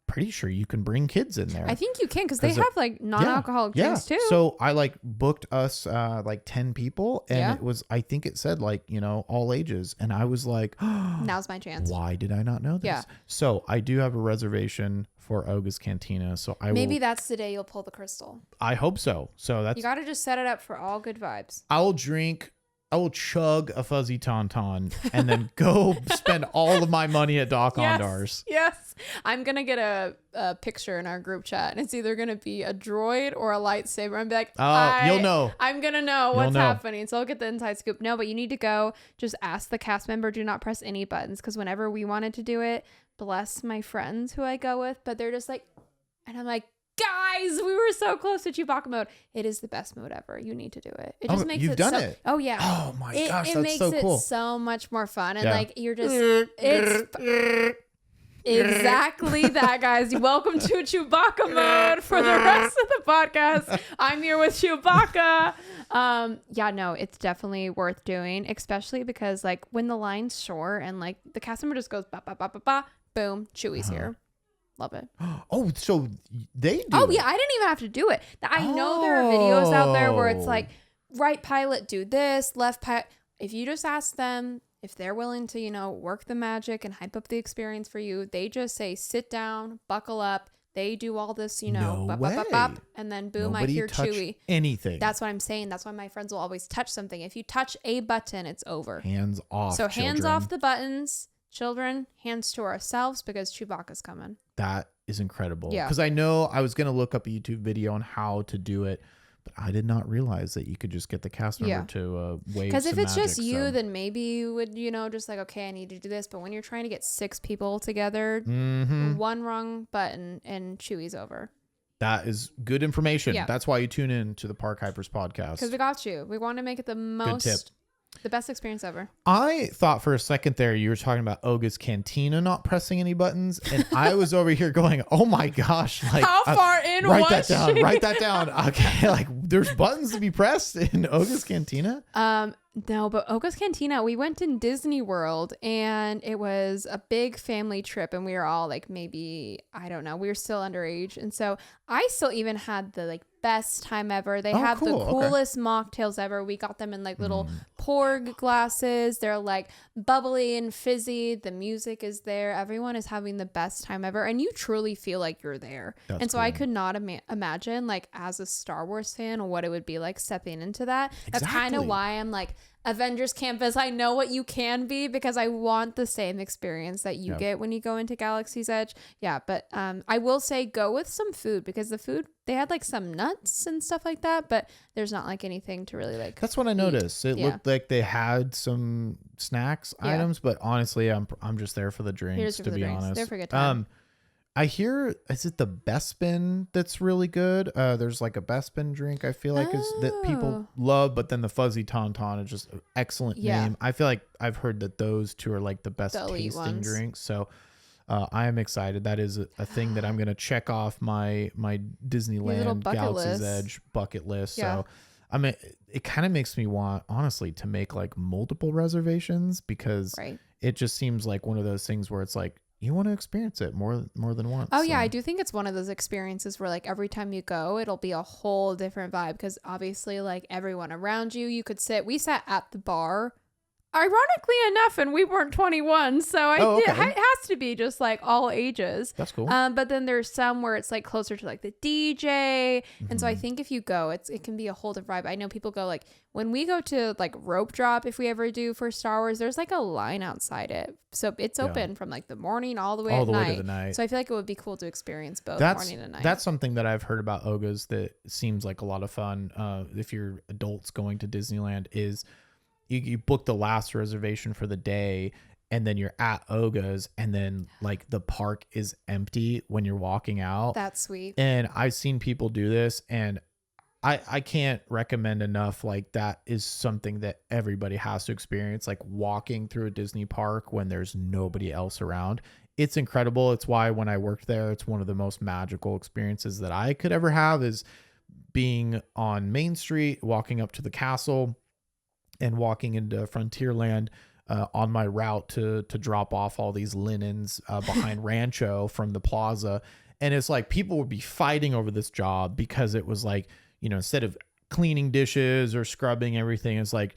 Speaker 1: pretty sure you can bring kids in there.
Speaker 2: I think you can because they have like non-alcoholic drinks too.
Speaker 1: So I like booked us like 10 people and it was, I think it said like, you know, all ages. And I was like,
Speaker 2: now's my chance.
Speaker 1: Why did I not know this? Yeah. So I do have a reservation for Oga's Cantina. So maybe
Speaker 2: that's the day you'll pull the crystal.
Speaker 1: I hope so. So that's,
Speaker 2: you got to just set it up for all good vibes.
Speaker 1: I will chug a fuzzy tauntaun and then go spend all of my money at Doc Ondar's.
Speaker 2: Yes. I'm going to get a picture in our group chat and it's either going to be a droid or a lightsaber. I'm like,
Speaker 1: you'll know.
Speaker 2: I'm going to know what's happening. So I'll get the inside scoop. No, but you need to go just ask the cast member, do not press any buttons. Because whenever we wanted to do it, bless my friends who I go with, but they're just like, and I'm like, guys, we were so close to Chewbacca mode. It is the best mode ever. You need to do it. It just makes
Speaker 1: you've
Speaker 2: it
Speaker 1: done
Speaker 2: so,
Speaker 1: it.
Speaker 2: Oh yeah.
Speaker 1: Oh my gosh,
Speaker 2: it
Speaker 1: that's
Speaker 2: makes
Speaker 1: so cool.
Speaker 2: it so much more fun. And like you're just it's exactly that, guys. Welcome to Chewbacca mode for the rest of the podcast. I'm here with Chewbacca. Yeah, no, it's definitely worth doing, especially because like when the line's short and like the cast member just goes ba ba ba ba ba, boom, Chewie's here. Love it.
Speaker 1: Oh, so they do.
Speaker 2: Oh yeah, I didn't even have to do it. I know there are videos out there where it's like right pilot do this, left pilot. If you just ask them if they're willing to, you know, work the magic and hype up the experience for you, they just say sit down, buckle up. They do all this, you know, bop, bop, bop, bop, and then boom,
Speaker 1: Nobody
Speaker 2: I hear
Speaker 1: touch
Speaker 2: Chewie.
Speaker 1: Anything.
Speaker 2: That's what I'm saying. That's why my friends will always touch something. If you touch a button, it's over.
Speaker 1: Hands off.
Speaker 2: So hands off the buttons. Children, hands to ourselves because Chewbacca's coming.
Speaker 1: That is incredible.
Speaker 2: Yeah.
Speaker 1: Because I know I was going to look up a YouTube video on how to do it, but I did not realize that you could just get the cast member to wave.
Speaker 2: Because if it's just you, then maybe you would, you know, just like, okay, I need to do this. But when you're trying to get 6 people together, one wrong button and Chewie's over.
Speaker 1: That is good information.
Speaker 2: Yeah.
Speaker 1: That's why you tune in to the Park Hypers podcast.
Speaker 2: Because we got you. We want to make it the most...
Speaker 1: Good tip.
Speaker 2: The best experience ever.
Speaker 1: I thought for a second there you were talking about Oga's Cantina not pressing any buttons, and I was over here going, "Oh my gosh!" Like,
Speaker 2: how far in?
Speaker 1: Write that down. Write that down. Okay, like there's buttons to be pressed in Oga's Cantina.
Speaker 2: No, but Oga's Cantina, we went in Disney World and it was a big family trip and we were all like maybe, I don't know, we were still underage. And so I still even had the like best time ever. They have the coolest mocktails ever. We got them in like little porg glasses. They're like bubbly and fizzy. The music is there. Everyone is having the best time ever. And you truly feel like you're there. And so I could not imagine like as a Star Wars fan what it would be like stepping into that. That's kind of why I'm like Avengers Campus. I know what you can be because I want the same experience that you get when you go into Galaxy's Edge. Yeah, but I will say go with some food because the food, they had like some nuts and stuff like that, but there's not like anything to really like.
Speaker 1: That's what I noticed. It looked like they had some snacks items, but honestly, I'm just there for the drinks, to be honest.
Speaker 2: They're for a good time.
Speaker 1: I hear, is it the Bespin that's really good? There's like a Bespin drink I feel like is that people love, but then the Fuzzy Tauntaun is just an excellent name. I feel like I've heard that those two are like the best tasting drinks. So I am excited. That is a thing that I'm going to check off my Disneyland Galaxy's Edge bucket list. Yeah. So I mean, it kind of makes me want, honestly, to make like multiple reservations because it just seems like one of those things where it's like, you want to experience it more than once.
Speaker 2: Oh, yeah. I do think it's one of those experiences where like every time you go, it'll be a whole different vibe because obviously like everyone around you, we sat at the bar. Ironically enough, and we weren't 21, so it has to be just like all ages.
Speaker 1: That's cool.
Speaker 2: But then there's some where it's like closer to like the DJ, and so I think if you go, it can be a whole different vibe. I know people go like when we go to like Rope Drop, if we ever do for Star Wars, there's like a line outside it, so it's open from like the morning all the way to the night. So I feel like it would be cool to experience both morning and night.
Speaker 1: That's something that I've heard about Oga's that seems like a lot of fun. If you're adults going to Disneyland, is you book the last reservation for the day and then you're at Oga's and then like the park is empty when you're walking out.
Speaker 2: That's sweet.
Speaker 1: And I've seen people do this and I can't recommend enough. Like that is something that everybody has to experience, like walking through a Disney park when there's nobody else around. It's incredible. It's why when I worked there, it's one of the most magical experiences that I could ever have is being on Main Street, walking up to the castle and walking into Frontierland on my route to drop off all these linens behind Rancho from the plaza. And it's like people would be fighting over this job because it was like, you know, instead of cleaning dishes or scrubbing everything, it's like,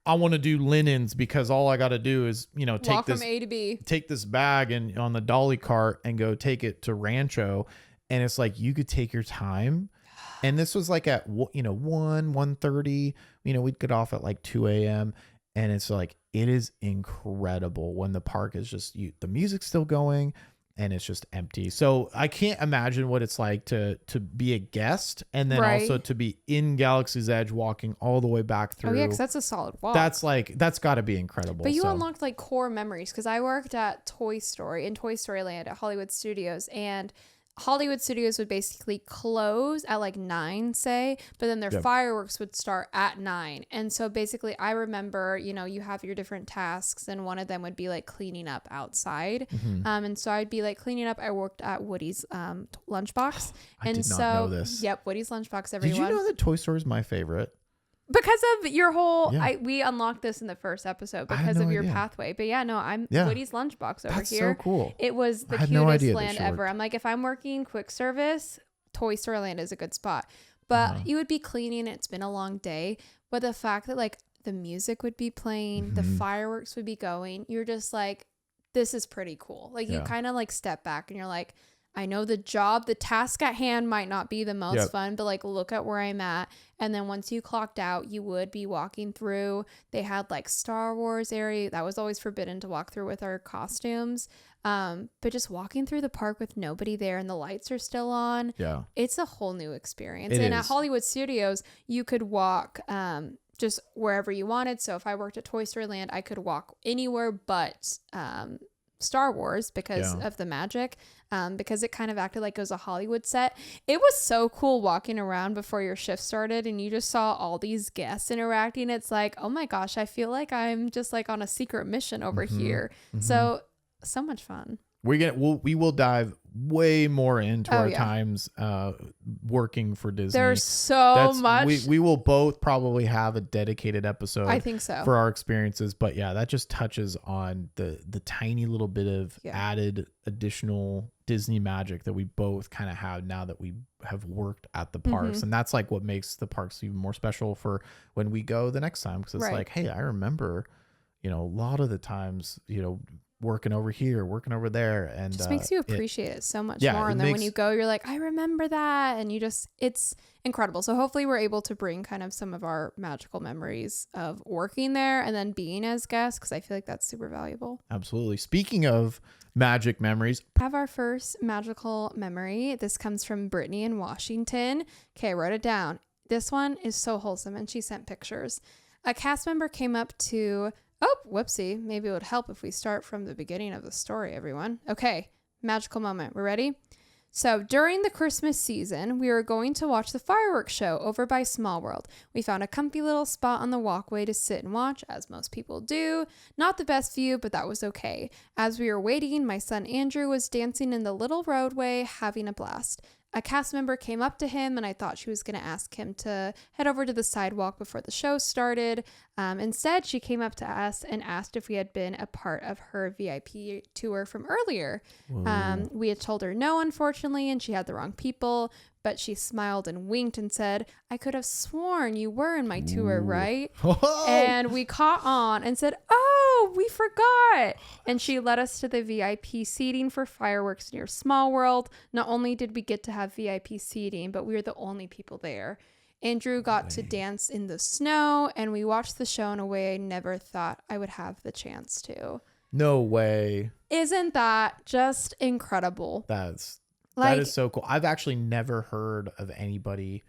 Speaker 1: I want to do linens because all I got to do is, you know,
Speaker 2: walk from A to B,
Speaker 1: take this bag and on the dolly cart and go take it to Rancho. And it's like, you could take your time. And this was like at, you know, 1:30, you know, we'd get off at like 2 a.m. And it's like, it is incredible when the park is just, the music's still going and it's just empty. So I can't imagine what it's like to be a guest and then also to be in Galaxy's Edge walking all the way back through.
Speaker 2: Oh yeah, because that's a solid walk.
Speaker 1: That's got to be incredible.
Speaker 2: But you unlocked like core memories because I worked at Toy Story Land at Hollywood Studios, and Hollywood Studios would basically close at like 9, say, but then their fireworks would start at 9. And so basically I remember, you know, you have your different tasks and one of them would be like cleaning up outside. And so I'd be like cleaning up. I worked at Woody's lunchbox.
Speaker 1: I did not know this.
Speaker 2: Yep, Woody's lunchbox, everyone.
Speaker 1: Did you know that Toy Story is my favorite?
Speaker 2: Because of your whole, we unlocked this in the first episode because of your pathway. But yeah, no, I'm Woody's lunchbox over
Speaker 1: That's
Speaker 2: here.
Speaker 1: So cool.
Speaker 2: It was the cutest land ever. I'm like, if I'm working quick service, Toy Story Land is a good spot. But you would be cleaning. It's been a long day. But the fact that like the music would be playing, the fireworks would be going, you're just like, this is pretty cool. Like you kind of like step back and you're like, I know the task at hand might not be the most fun, but like, look at where I'm at. And then once you clocked out, you would be walking through. They had like Star Wars area that was always forbidden to walk through with our costumes. But just walking through the park with nobody there and the lights are still on. Yeah. It's a whole new experience. At Hollywood Studios, you could walk, just wherever you wanted. So if I worked at Toy Story Land, I could walk anywhere but, Star Wars because of the magic, because it kind of acted like it was a Hollywood set. It was so cool walking around before your shift started and you just saw all these guests interacting. It's like, oh my gosh, I feel like I'm just like on a secret mission over here. So much fun.
Speaker 1: We will dive way more into our times working for Disney.
Speaker 2: There's so much.
Speaker 1: We will both probably have a dedicated episode.
Speaker 2: I think so.
Speaker 1: For our experiences, but yeah, that just touches on the tiny little bit of added additional Disney magic that we both kind of have now that we have worked at the parks, and that's like what makes the parks even more special for when we go the next time, because it's like, hey, I remember, you know, a lot of the times, you know, working over here, working over there, and
Speaker 2: just makes you appreciate it so much
Speaker 1: yeah,
Speaker 2: more.
Speaker 1: it
Speaker 2: And then when
Speaker 1: makes-
Speaker 2: you go, you're like, I remember that. And it's incredible. So hopefully we're able to bring kind of some of our magical memories of working there and then being as guests, because I feel like that's super valuable.
Speaker 1: Absolutely. Speaking of magic memories,
Speaker 2: Have our first magical memory. This comes from Brittany in Washington. Okay, I wrote it down. This one is so wholesome, and she sent pictures. A cast member came up to, oh, whoopsie. Maybe it would help if we start from the beginning of the story, everyone. Okay, magical moment. We're ready? So during the Christmas season, we were going to watch the fireworks show over by Small World. We found a comfy little spot on the walkway to sit and watch, as most people do. Not the best view, but that was okay. As we were waiting, my son Andrew was dancing in the little roadway, having a blast. A cast member came up to him, and I thought she was going to ask him to head over to the sidewalk before the show started. Instead, she came up to us and asked if we had been a part of her VIP tour from earlier. We had told her no, unfortunately, and she had the wrong people, but she smiled and winked and said, I could have sworn you were in my tour, right? And we caught on and said, oh, we forgot. And she led us to the VIP seating for fireworks near Small World. Not only did we get to have VIP seating, but we were the only people there. Andrew got to dance in the snow, and we watched the show in a way I never thought I would have the chance to.
Speaker 1: No way.
Speaker 2: Isn't that just incredible?
Speaker 1: That is so cool. I've actually never heard of anybody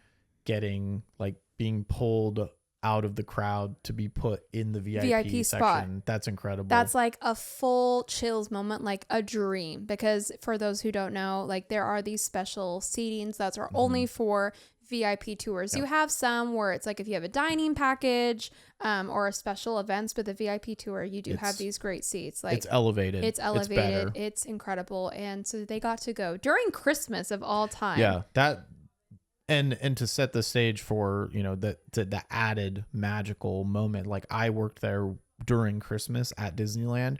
Speaker 1: being pulled out of the crowd to be put in the VIP
Speaker 2: spot.
Speaker 1: section. That's incredible.
Speaker 2: That's like a full chills moment, like a dream. Because for those who don't know, like there are these special seatings that are only for VIP tours. You have some where it's like if you have a dining package or a special events, but the VIP tour, you do have these great seats. Like
Speaker 1: it's elevated.
Speaker 2: It's elevated. It's incredible. And so they got to go during Christmas of all time.
Speaker 1: Yeah, that and to set the stage for, the added magical moment. Like I worked there during Christmas at Disneyland,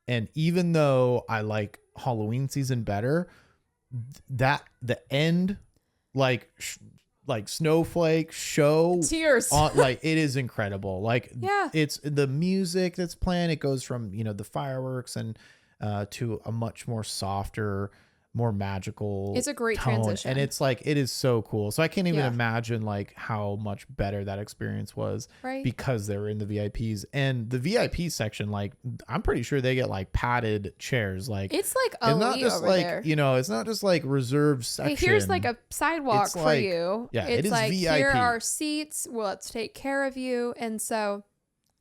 Speaker 1: and even though I like Halloween season better, that the end like snowflake show
Speaker 2: tears
Speaker 1: like it is incredible. Like
Speaker 2: yeah,
Speaker 1: it's the music that's playing. It goes from the fireworks and to a much more softer, more magical.
Speaker 2: It's a great
Speaker 1: tone.
Speaker 2: transition,
Speaker 1: and it's like it is so cool. So I can't even imagine like how much better that experience was,
Speaker 2: right?
Speaker 1: Because they were in the VIPs, and the VIP section. Like I'm pretty sure they get like padded chairs. Like
Speaker 2: it's like elite
Speaker 1: not just
Speaker 2: over
Speaker 1: like
Speaker 2: there.
Speaker 1: It's not just like reserved section.
Speaker 2: Hey, here's like a sidewalk for you.
Speaker 1: Yeah,
Speaker 2: it's
Speaker 1: it is
Speaker 2: like
Speaker 1: VIP.
Speaker 2: Here are seats. Well, let's take care of you. And so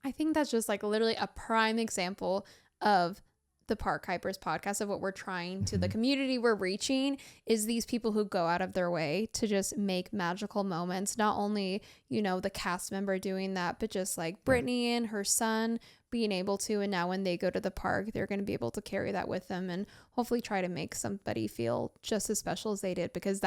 Speaker 2: I think that's just like literally a prime example of the Park Hypers podcast, of what we're trying to the community we're reaching, is these people who go out of their way to just make magical moments. Not only, the cast member doing that, but just like Brittany and her son being able to, and now when they go to the park, they're going to be able to carry that with them and hopefully try to make somebody feel just as special as they did, because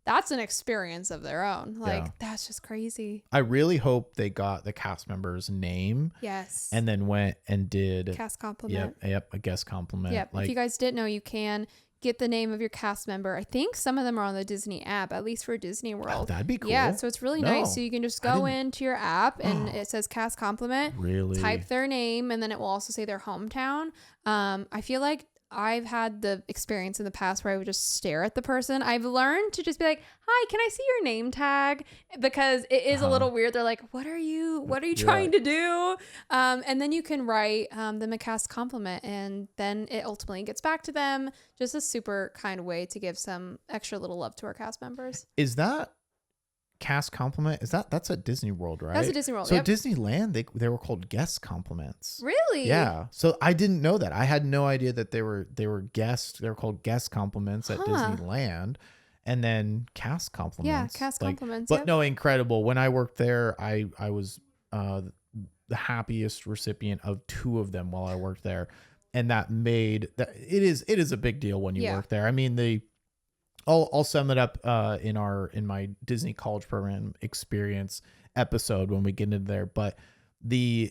Speaker 2: that's an experience of their own. Like, that's just crazy.
Speaker 1: I really hope they got the cast member's name.
Speaker 2: Yes.
Speaker 1: And then went and did
Speaker 2: cast compliment.
Speaker 1: Yep. A guest compliment.
Speaker 2: Yep. If you guys didn't know, you can get the name of your cast member. I think some of them are on the Disney app, at least for Disney World.
Speaker 1: Oh, that'd be cool.
Speaker 2: Yeah. So it's really nice. So you can just go into your app and it says cast compliment.
Speaker 1: Really?
Speaker 2: Type their name, and then it will also say their hometown. I feel like I've had the experience in the past where I would just stare at the person. I've learned to just be like, hi, can I see your name tag? Because it is a little weird. They're like, what are you trying to do? And then you can write them a cast compliment, and then it ultimately gets back to them. Just a super kind way to give some extra little love to our cast members.
Speaker 1: Is that cast compliment? That's at Disney World, right?
Speaker 2: That's at Disney World.
Speaker 1: So at Disneyland, they were called guest compliments.
Speaker 2: Really?
Speaker 1: Yeah. So I didn't know that. I had no idea that they were guests. They were called guest compliments at Disneyland, and then cast compliments.
Speaker 2: Yeah, cast compliments.
Speaker 1: But no, incredible. When I worked there, I was the happiest recipient of 2 of them while I worked there, and that made that it is a big deal when you work there. I mean, I'll sum it up in my Disney College Program experience episode when we get into there. But the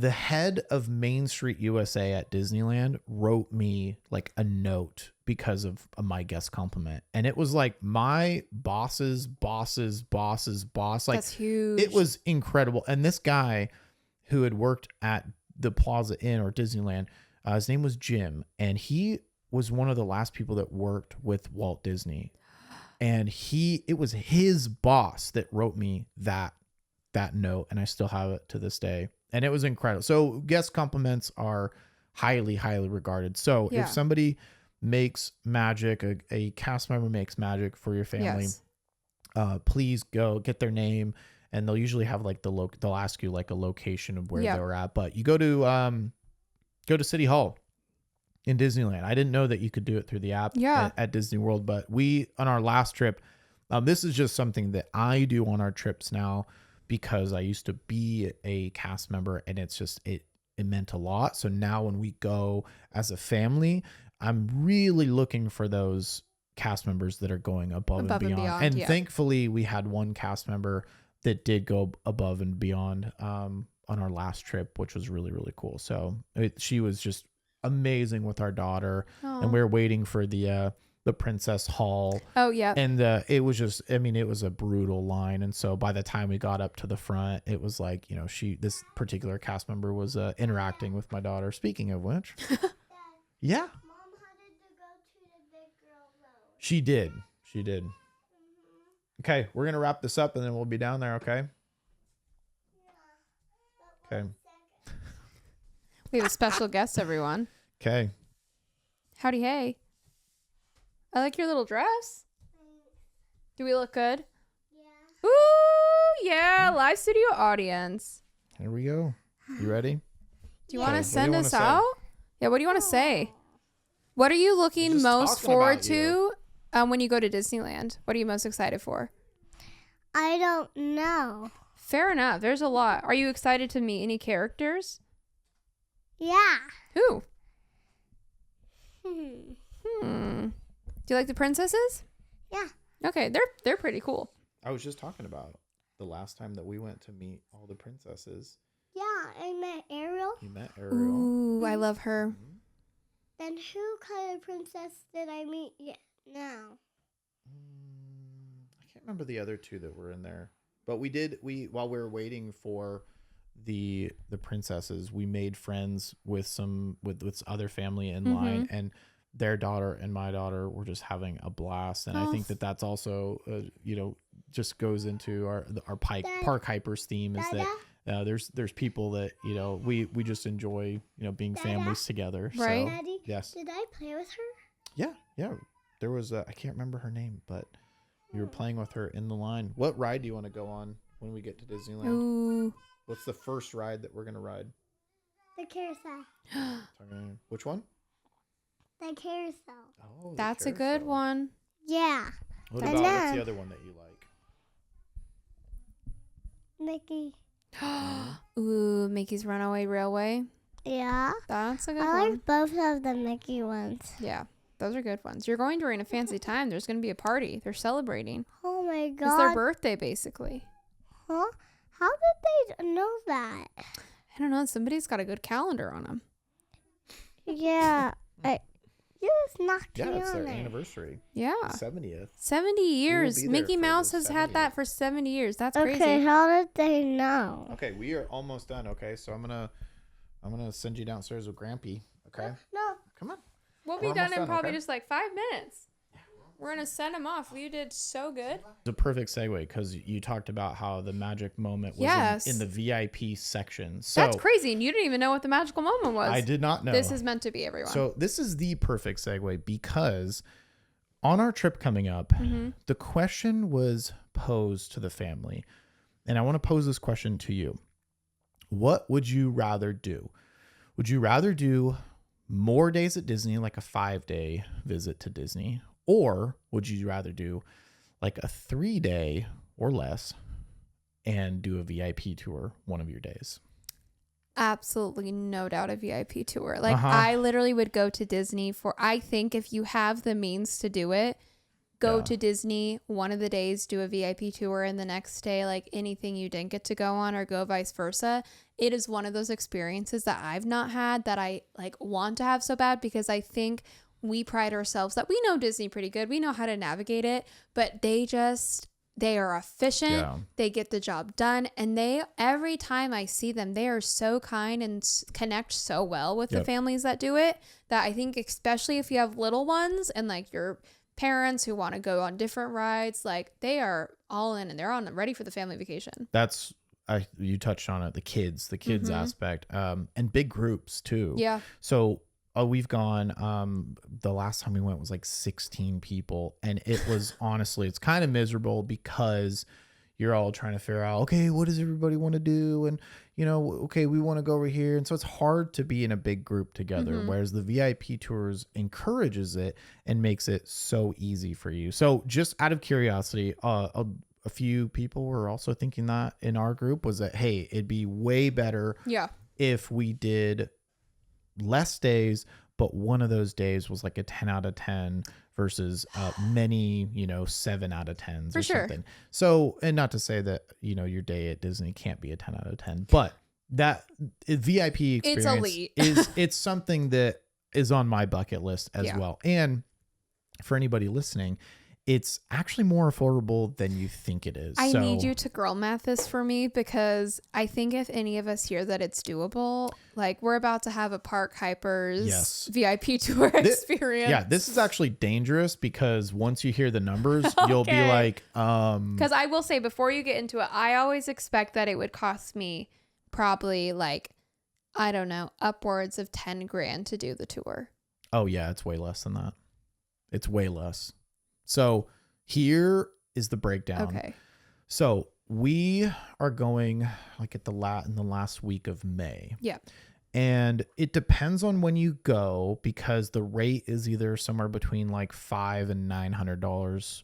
Speaker 1: head of Main Street USA at Disneyland wrote me like a note because of my guest compliment, and it was like my boss's boss's boss's boss. Like,
Speaker 2: that's huge.
Speaker 1: It was incredible. And this guy who had worked at the Plaza Inn or Disneyland His name was Jim, and he was one of the last people that worked with Walt Disney. And it was his boss that wrote me that note, and I still have it to this day. And it was incredible. So guest compliments are highly, highly regarded. So if somebody makes magic, a cast member makes magic for your family, please go get their name, and they'll usually have like they'll ask you like a location of where they're at. But you go to City Hall in Disneyland. I didn't know that you could do it through the app at Disney World, but we, on our last trip, this is just something that I do on our trips now because I used to be a cast member, and it's just, it meant a lot. So now when we go as a family, I'm really looking for those cast members that are going above and beyond. And thankfully we had one cast member that did go above and beyond on our last trip, which was really, really cool. So she was just amazing with our daughter. Aww. And we were waiting for the Princess Hall.
Speaker 2: Oh yeah.
Speaker 1: And it was just, I mean, it was a brutal line. And so by the time we got up to the front, it was like, you know, this particular cast member was interacting with my daughter. Speaking of which, yeah. Mom had to go to the big girl road. She did. Mm-hmm. Okay, we're gonna wrap this up and then we'll be down there. Okay. Yeah. Okay.
Speaker 2: We have a special guest, everyone.
Speaker 1: Okay.
Speaker 2: Howdy, hey. I like your little dress. Do we look good? Yeah. Ooh, yeah. Live studio audience.
Speaker 1: Here we go. You ready?
Speaker 2: Do you want to send us out? Yeah, what do you want to say? What are you looking most forward to when you go to Disneyland? What are you most excited for?
Speaker 3: I don't know.
Speaker 2: Fair enough. There's a lot. Are you excited to meet any characters?
Speaker 3: Yeah.
Speaker 2: Who? Do you like the princesses?
Speaker 3: Yeah.
Speaker 2: Okay, they're pretty cool.
Speaker 1: I was just talking about the last time that we went to meet all the princesses.
Speaker 3: Yeah, I met Ariel.
Speaker 1: You met Ariel.
Speaker 2: Ooh, I love her.
Speaker 1: Mm-hmm.
Speaker 3: Then who kind of princess did I meet now?
Speaker 1: I can't remember the other two that were in there. But while we were waiting for the princesses, we made friends with other family in line, and their daughter and my daughter were just having a blast. And I think that's also just goes into our Park Hypers theme, is that there's people that we just enjoy being families together.
Speaker 2: Right.
Speaker 1: So,
Speaker 3: Daddy,
Speaker 1: yes.
Speaker 3: Did I play with her?
Speaker 1: Yeah. There was I can't remember her name, but we were playing with her in the line. What ride do you want to go on when we get to Disneyland?
Speaker 2: Ooh.
Speaker 1: What's the first ride that we're gonna ride?
Speaker 3: The carousel.
Speaker 1: Which one?
Speaker 3: The carousel.
Speaker 1: Oh,
Speaker 2: that's a good one.
Speaker 3: Yeah.
Speaker 1: What's the other one that you like?
Speaker 3: Mickey.
Speaker 2: Ooh, Mickey's Runaway Railway.
Speaker 3: Yeah.
Speaker 2: That's a good one.
Speaker 3: I like both of the Mickey ones.
Speaker 2: Yeah, those are good ones. You're going during a fancy time. There's going to be a party. They're celebrating.
Speaker 3: Oh my God.
Speaker 2: It's their birthday, basically.
Speaker 3: Huh? How did they know that?
Speaker 2: I don't know. Somebody's got a good calendar on them.
Speaker 3: Yeah. You just knocked me on
Speaker 1: it's their
Speaker 3: it.
Speaker 1: anniversary.
Speaker 2: Yeah.
Speaker 1: 70th.
Speaker 2: 70 years. Mickey Mouse has had that for 70 years. That's crazy.
Speaker 3: Okay, how did they know?
Speaker 1: Okay, we are almost done. Okay, so I'm gonna send you downstairs with Grampy. Okay.
Speaker 3: No.
Speaker 1: Come on.
Speaker 2: We'll be done in probably just like 5 minutes. We're going to send them off. You did so good.
Speaker 1: It's a perfect segue because you talked about how the magic moment was in the VIP section. So
Speaker 2: that's crazy. And you didn't even know what the magical moment was.
Speaker 1: I did not know.
Speaker 2: This is meant to be, everyone.
Speaker 1: So this is the perfect segue because on our trip coming up, the question was posed to the family. And I want to pose this question to you. What would you rather do? Would you rather do more days at Disney, like a 5-day visit to Disney? Or would you rather do like a 3-day or less and do a VIP tour one of your days?
Speaker 2: Absolutely no doubt a VIP tour. Like I literally would go to Disney I think if you have the means to do it, go to Disney one of the days, do a VIP tour, and the next day, like anything you didn't get to go on, or go vice versa. It is one of those experiences that I've not had that I like want to have so bad, because I think we pride ourselves that we know Disney pretty good. We know how to navigate it, but they They are efficient.
Speaker 1: Yeah.
Speaker 2: They get the job done. And every time I see them, they are so kind and connect so well with the families that do it, that I think, especially if you have little ones and like your parents who want to go on different rides, like they are all in and they're ready for the family vacation.
Speaker 1: That's, you touched on it, the kids aspect, and big groups too.
Speaker 2: Yeah.
Speaker 1: So we've gone, the last time we went was like 16 people, and it was honestly, it's kind of miserable because you're all trying to figure out, okay, what does everybody want to do? And, you know, okay, we want to go over here. And so it's hard to be in a big group together, whereas the VIP tours encourages it and makes it so easy for you. So just out of curiosity, a few people were also thinking that in our group was that, hey, it'd be way better if we did less days, but one of those days was like a 10 out of 10 versus many, 7 out of 10s or something. So, and not to say that, your day at Disney can't be a 10 out of 10, but that VIP experience
Speaker 2: it's elite.
Speaker 1: it's something that is on my bucket list as well. And for anybody listening, it's actually more affordable than you think it is.
Speaker 2: I need you to girl math this for me, because I think if any of us hear that it's doable, like we're about to have a Park Hypers VIP tour experience.
Speaker 1: Yeah, this is actually dangerous, because once you hear the numbers, you'll be like,
Speaker 2: because I will say, before you get into it, I always expect that it would cost me probably like, I don't know, upwards of 10 grand to do the tour.
Speaker 1: Oh yeah, it's way less than that. It's way less. So here is the breakdown.
Speaker 2: Okay.
Speaker 1: So we are going like in the last week of May.
Speaker 2: Yeah.
Speaker 1: And it depends on when you go, because the rate is either somewhere between like $500 and $900,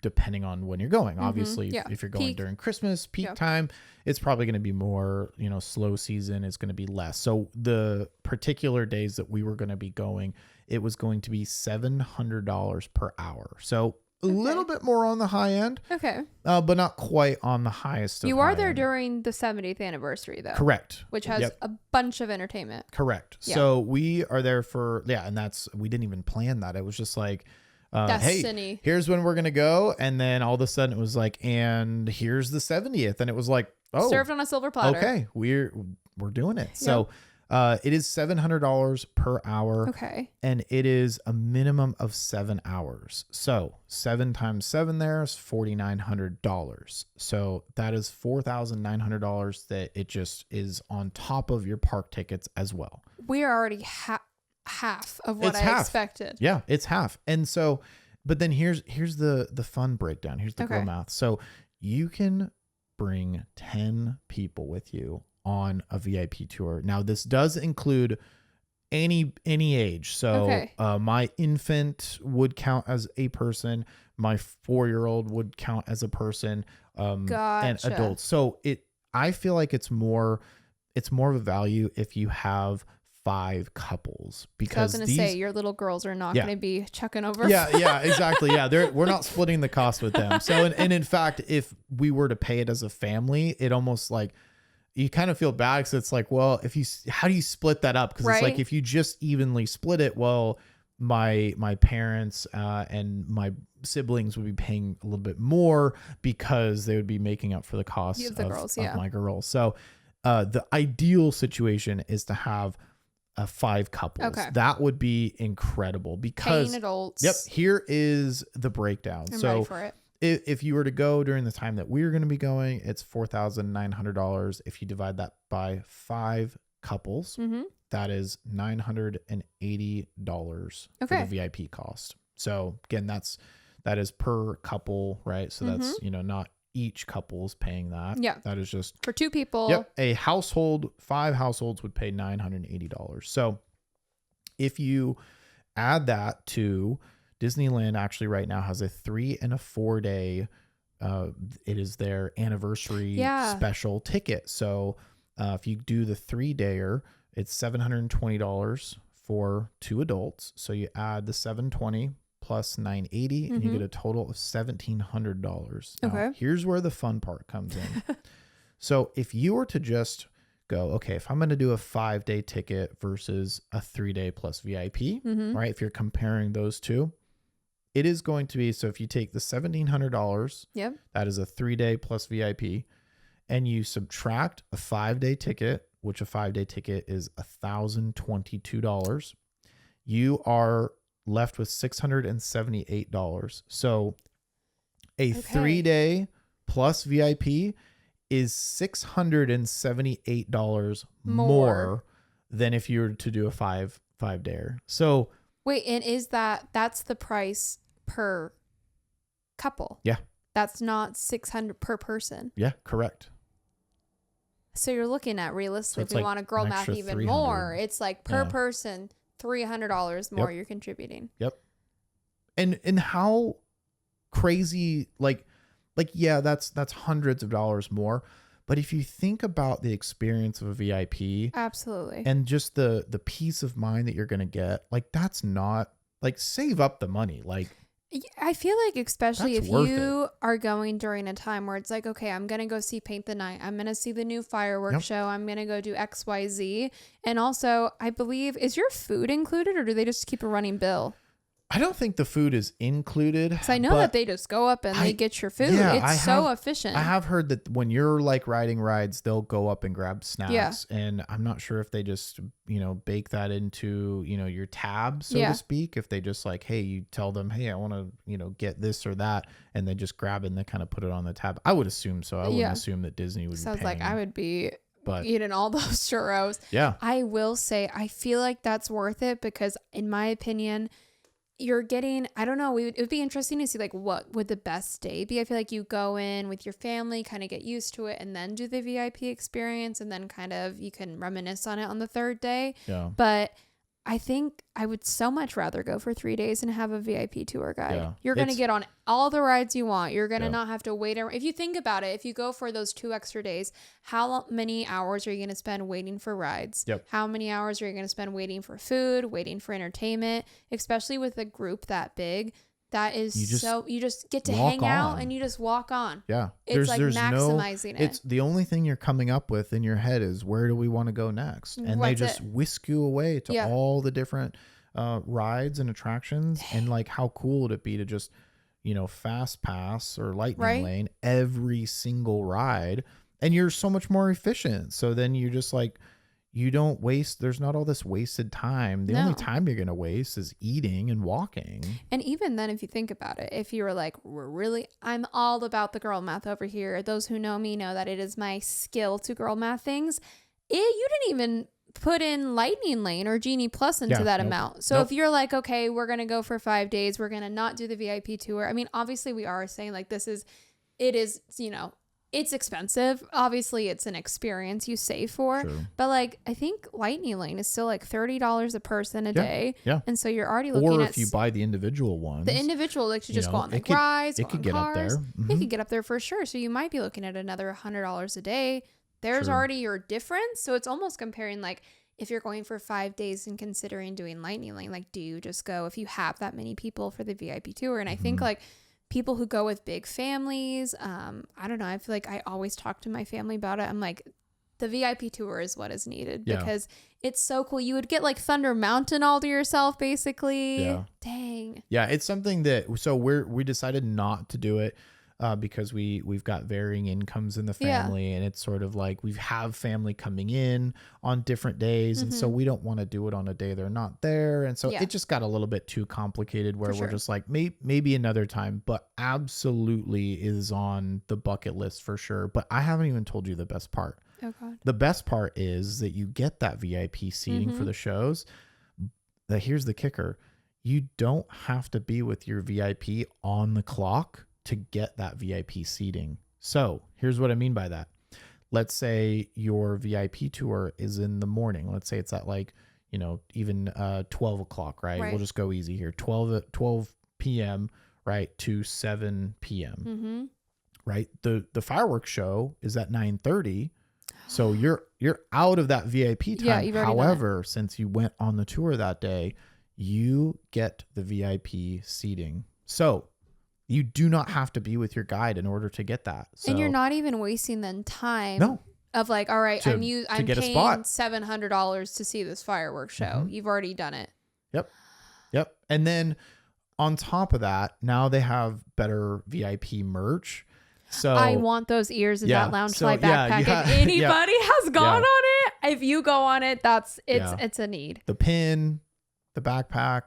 Speaker 1: depending on when you're going. Obviously, if you're going during Christmas, peak time, it's probably going to be more, slow season is going to be less. So the particular days that we were going to be going, it was going to be $700 per hour. So a little bit more on the high end.
Speaker 2: Okay.
Speaker 1: But not quite on the highest.
Speaker 2: You are there during the 70th anniversary, though.
Speaker 1: Correct.
Speaker 2: Which has a bunch of entertainment.
Speaker 1: Correct. Yeah. So we are there for, and we didn't even plan that. It was just like, hey, here's when we're going to go. And then all of a sudden it was like, and here's the 70th. And it was like, oh.
Speaker 2: Served on a silver platter.
Speaker 1: Okay. We're doing it. Yep. So it is $700 per hour.
Speaker 2: Okay.
Speaker 1: And it is a minimum of 7 hours. So 7 times 7 there is $4,900. So that is $4,900 that it just is on top of your park tickets as well.
Speaker 2: We are already half of what I expected.
Speaker 1: Yeah, it's half. And so, but then here's the fun breakdown. Here's the girl math. So you can bring 10 people with you on a VIP tour. Now this does include any age. So my infant would count as a person. My 4-year-old would count as a person. And adults. So I feel like it's more of a value if you have 5 couples, because I was going to
Speaker 2: say your little girls are not going to be chucking over.
Speaker 1: Yeah, exactly. Yeah. We're not splitting the cost with them. So, and in fact, if we were to pay it as a family, it almost like, you kind of feel bad, because it's like, well, how do you split that up? Because it's like, if you just evenly split it, well, my parents and my siblings would be paying a little bit more, because they would be making up for the cost of my girls. So the ideal situation is to have 5 couples. Okay. That would be incredible, because
Speaker 2: paying adults.
Speaker 1: Yep. Here is the breakdown.
Speaker 2: I'm ready for it.
Speaker 1: If you were to go during the time that we're going to be going, it's $4,900. If you divide that by 5 couples, that is $980 for the VIP cost. So again, that is per couple, right? So that's, not each couple is paying that.
Speaker 2: Yeah.
Speaker 1: That is just
Speaker 2: for 2 people.
Speaker 1: Yep. A household, 5 households would pay $980. So if you add that to Disneyland, actually right now has a 3 and a 4 day, it is their anniversary special ticket. So if you do the 3-dayer, it's $720 for 2 adults. So you add the $720 plus $980 and you get a total of $1,700. Now, here's where the fun part comes in. So if you were to just go, okay, if I'm going to do a 5-day ticket versus a 3-day plus VIP, right? If you're comparing those two, it is going to be, so if you take the $1,700,
Speaker 2: Yep.
Speaker 1: that is a 3-day plus VIP, and you subtract a 5-day ticket, which a 5-day ticket is $1,022, you are left with $678. So a 3-day plus VIP is $678 more than if you were to do a 5-day. So
Speaker 2: wait, and that's the price per couple?
Speaker 1: Yeah.
Speaker 2: That's not $600 per person.
Speaker 1: Yeah, correct.
Speaker 2: So you're looking at realistically,
Speaker 1: So
Speaker 2: if we want to girl math even
Speaker 1: $300.
Speaker 2: more, it's like per person $300 more you're contributing.
Speaker 1: Yep. And how crazy, like yeah, that's hundreds of dollars more. But if you think about the experience of a VIP,
Speaker 2: absolutely,
Speaker 1: and just the peace of mind that you're going to get, like that's not, like, save up the money. Like,
Speaker 2: I feel like especially if
Speaker 1: worth
Speaker 2: you are going during a time where it's like, okay, I'm going to go see Paint the Night. I'm going to see the new fireworks show. I'm going to go do XYZ. And also, I believe, is your food included or do they just keep a running bill?
Speaker 1: I don't think the food is included.
Speaker 2: Because I know that they just go up and they get your food.
Speaker 1: Yeah,
Speaker 2: it's so efficient.
Speaker 1: I have heard that when you're like riding rides, they'll go up and grab snacks.
Speaker 2: Yeah.
Speaker 1: And I'm not sure if they just, bake that into, your tab, so to speak. If they just like, hey, you tell them, hey, I want to, get this or that. And they just grab it and they kind of put it on the tab. I would assume so. I wouldn't assume that Disney would be
Speaker 2: Sounds
Speaker 1: paying.
Speaker 2: like I would be eating all those churros.
Speaker 1: Yeah.
Speaker 2: I will say, I feel like that's worth it because in my opinion, you're getting, I don't know, it would be interesting to see like what would the best day be. I feel like you go in with your family, kind of get used to it and then do the VIP experience and then kind of you can reminisce on it on the third day.
Speaker 1: Yeah.
Speaker 2: But I think I would so much rather go for 3 days and have a VIP tour guide.
Speaker 1: Yeah.
Speaker 2: You're going to get on all the rides you want. You're going to
Speaker 1: Yeah.
Speaker 2: not have to wait. If you think about it, if you go for those 2 extra days, how many hours are you going to spend waiting for rides?
Speaker 1: Yep.
Speaker 2: How many hours are you going to spend waiting for food, waiting for entertainment, especially with a group that big? That is you just get to hang out and you just walk on.
Speaker 1: Yeah.
Speaker 2: It's maximizing it.
Speaker 1: It's the only thing you're coming up with in your head is where do we want to go next? And they just whisk you away to all the different rides and attractions. And like, how cool would it be to just, fast pass or lightning lane every single ride, and you're so much more efficient. So then you just like, you don't waste, there's not all this wasted time. The only time you're going to waste is eating and walking.
Speaker 2: And even then, if you think about it, if you were like, I'm all about the girl math over here. Those who know me know that it is my skill to girl math things. You didn't even put in Lightning Lane or Genie Plus into that amount. So if you're like, okay, we're going to go for 5 days, we're going to not do the VIP tour. I mean, obviously we are saying like it is, it's expensive. Obviously, it's an experience you save for.
Speaker 1: True.
Speaker 2: But like, I think Lightning Lane is still like $30 a person a day.
Speaker 1: Yeah.
Speaker 2: And so you're already looking at...
Speaker 1: Or if you buy the individual ones.
Speaker 2: The individual, like, you just go on the rides,
Speaker 1: it could get
Speaker 2: cars.
Speaker 1: up there. Mm-hmm.
Speaker 2: It could get up there for sure. So you might be looking at another $100 a day. There's already your difference. So it's almost comparing like, if you're going for 5 days and considering doing Lightning Lane, like, do you just go if you have that many people for the VIP tour? And I think like, people who go with big families, I don't know. I feel like I always talk to my family about it. I'm like, the VIP tour is what is needed because it's so cool. You would get like Thunder Mountain all to yourself, basically.
Speaker 1: Yeah.
Speaker 2: Dang.
Speaker 1: Yeah, it's something that, so we decided not to do it because we've got varying incomes in the family, and it's sort of like we have family coming in on different days, and so we don't want to do it on a day they're not there, and so it just got a little bit too complicated where we're just like maybe another time, but absolutely is on the bucket list for sure. But I haven't even told you the best part.
Speaker 2: Oh God.
Speaker 1: The best part is that you get that VIP seating for the shows. Here's the kicker. You don't have to be with your VIP on the clock to get that VIP seating. So here's what I mean by that. Let's say your VIP tour is in the morning. Let's say it's at like, even 12 o'clock, right? We'll just go easy here. 12 p.m., right, to 7 p.m., right? The fireworks show is at 9:30. So you're out of that VIP time. However, since you went on the tour that day, you get the VIP seating. So you do not have to be with your guide in order to get that. So,
Speaker 2: and you're not even wasting then time of like, all right, I'm paying $700 to see this fireworks show. You've already done it.
Speaker 1: Yep. And then on top of that, now they have better VIP merch. So
Speaker 2: I want those ears in that Loungefly backpack. If anybody has gone on it, if you go on it, it's a need.
Speaker 1: The pin, the backpack,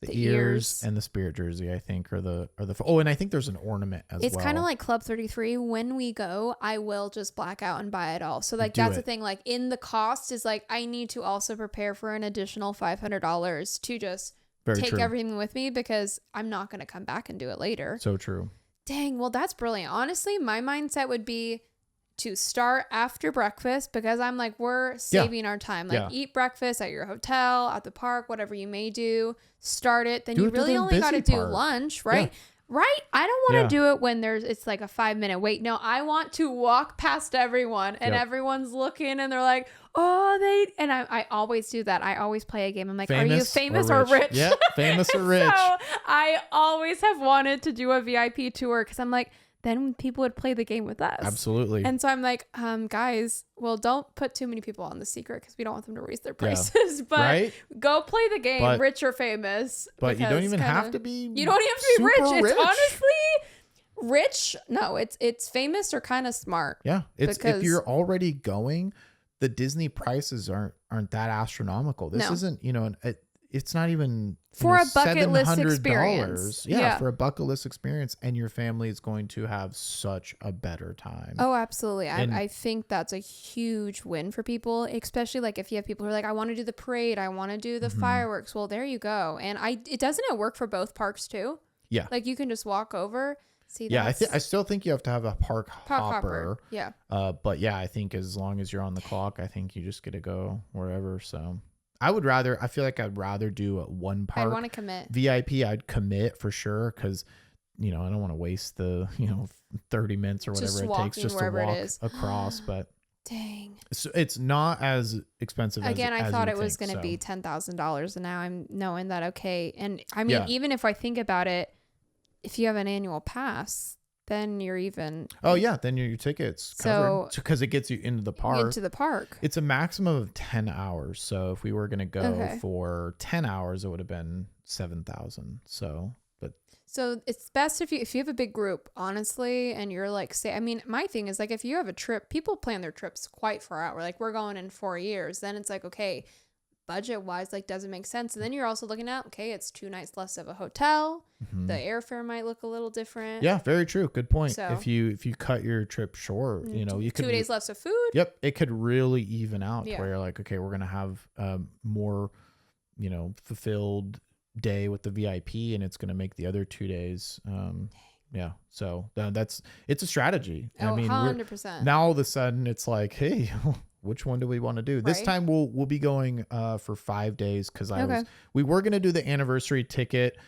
Speaker 1: the ears, and the spirit jersey, I think, are the and I think there's an ornament as well.
Speaker 2: It's kind of like Club 33. When we go, I will just black out and buy it all. So like that's the thing. Like in the cost is like I need to also prepare for an additional $500 to just take everything with me because I'm not going to come back and do it later.
Speaker 1: So true.
Speaker 2: Dang, well, that's brilliant. Honestly, my mindset would be to start after breakfast because I'm like, we're saving our time. Like eat breakfast at your hotel, at the park, whatever you may do. Start it. Then you really only got to do lunch, right? Yeah. Right? I don't want to do it when it's like a 5-minute wait. No, I want to walk past everyone and everyone's looking and they're like, and I always do that. I always play a game. I'm like, are you famous or rich?
Speaker 1: Yeah, famous or rich.
Speaker 2: So I always have wanted to do a VIP tour because I'm like, then people would play the game with us.
Speaker 1: Absolutely.
Speaker 2: And so I'm like, guys, well, don't put too many people on the secret because we don't want them to raise their prices. But go play the game, rich or famous.
Speaker 1: But you don't even have to be.
Speaker 2: You don't even have to be rich. It's honestly rich. No, it's famous or kind of smart.
Speaker 1: Yeah, it's if you're already going, the Disney prices aren't that astronomical. This isn't, it's not even
Speaker 2: for a bucket list experience.
Speaker 1: Yeah, for a bucket list experience, and your family is going to have such a better time.
Speaker 2: Oh, absolutely. I think that's a huge win for people, especially like if you have people who are like, I want to do the parade, I want to do the fireworks. Well, there you go. And doesn't it work for both parks too?
Speaker 1: Yeah.
Speaker 2: Like you can just walk over. See,
Speaker 1: I still think you have to have a park hopper.
Speaker 2: Yeah.
Speaker 1: But yeah, I think as long as you're on the clock, I think you just get to go wherever. So I feel like I'd rather do one park.
Speaker 2: I want to commit.
Speaker 1: VIP, I'd commit for sure because, I don't want to waste the, 30 minutes or whatever it takes just to walk across. But
Speaker 2: dang.
Speaker 1: So it's not as expensive
Speaker 2: Again,
Speaker 1: as
Speaker 2: I thought it was going to be $10,000 and now I'm knowing that, okay. And I mean, even if I think about it, if you have an annual pass, then you're even. Oh yeah,
Speaker 1: then your ticket's covered because it gets you into the park. It's a maximum of 10 hours. So if we were gonna go for 10 hours, it would have been 7,000. So
Speaker 2: it's best if you have a big group, honestly, and you're like, my thing is like if you have a trip, people plan their trips quite far out. We're like, we're going in 4 years. Then it's like, okay, budget wise, like doesn't make sense. And then you're also looking at, okay, it's 2 nights less of a hotel. The airfare might look a little different.
Speaker 1: Yeah, very true. Good point. So, if you cut your trip short, you could
Speaker 2: 2 days less of food.
Speaker 1: Yep, it could really even out where you're like, okay, we're gonna have more, fulfilled day with the VIP, and it's gonna make the other 2 days. So it's a strategy.
Speaker 2: Oh, I mean, 100%.
Speaker 1: Now all of a sudden it's like, hey, which one do we want to do? This time we'll be going for 5 days because we were gonna do the anniversary ticket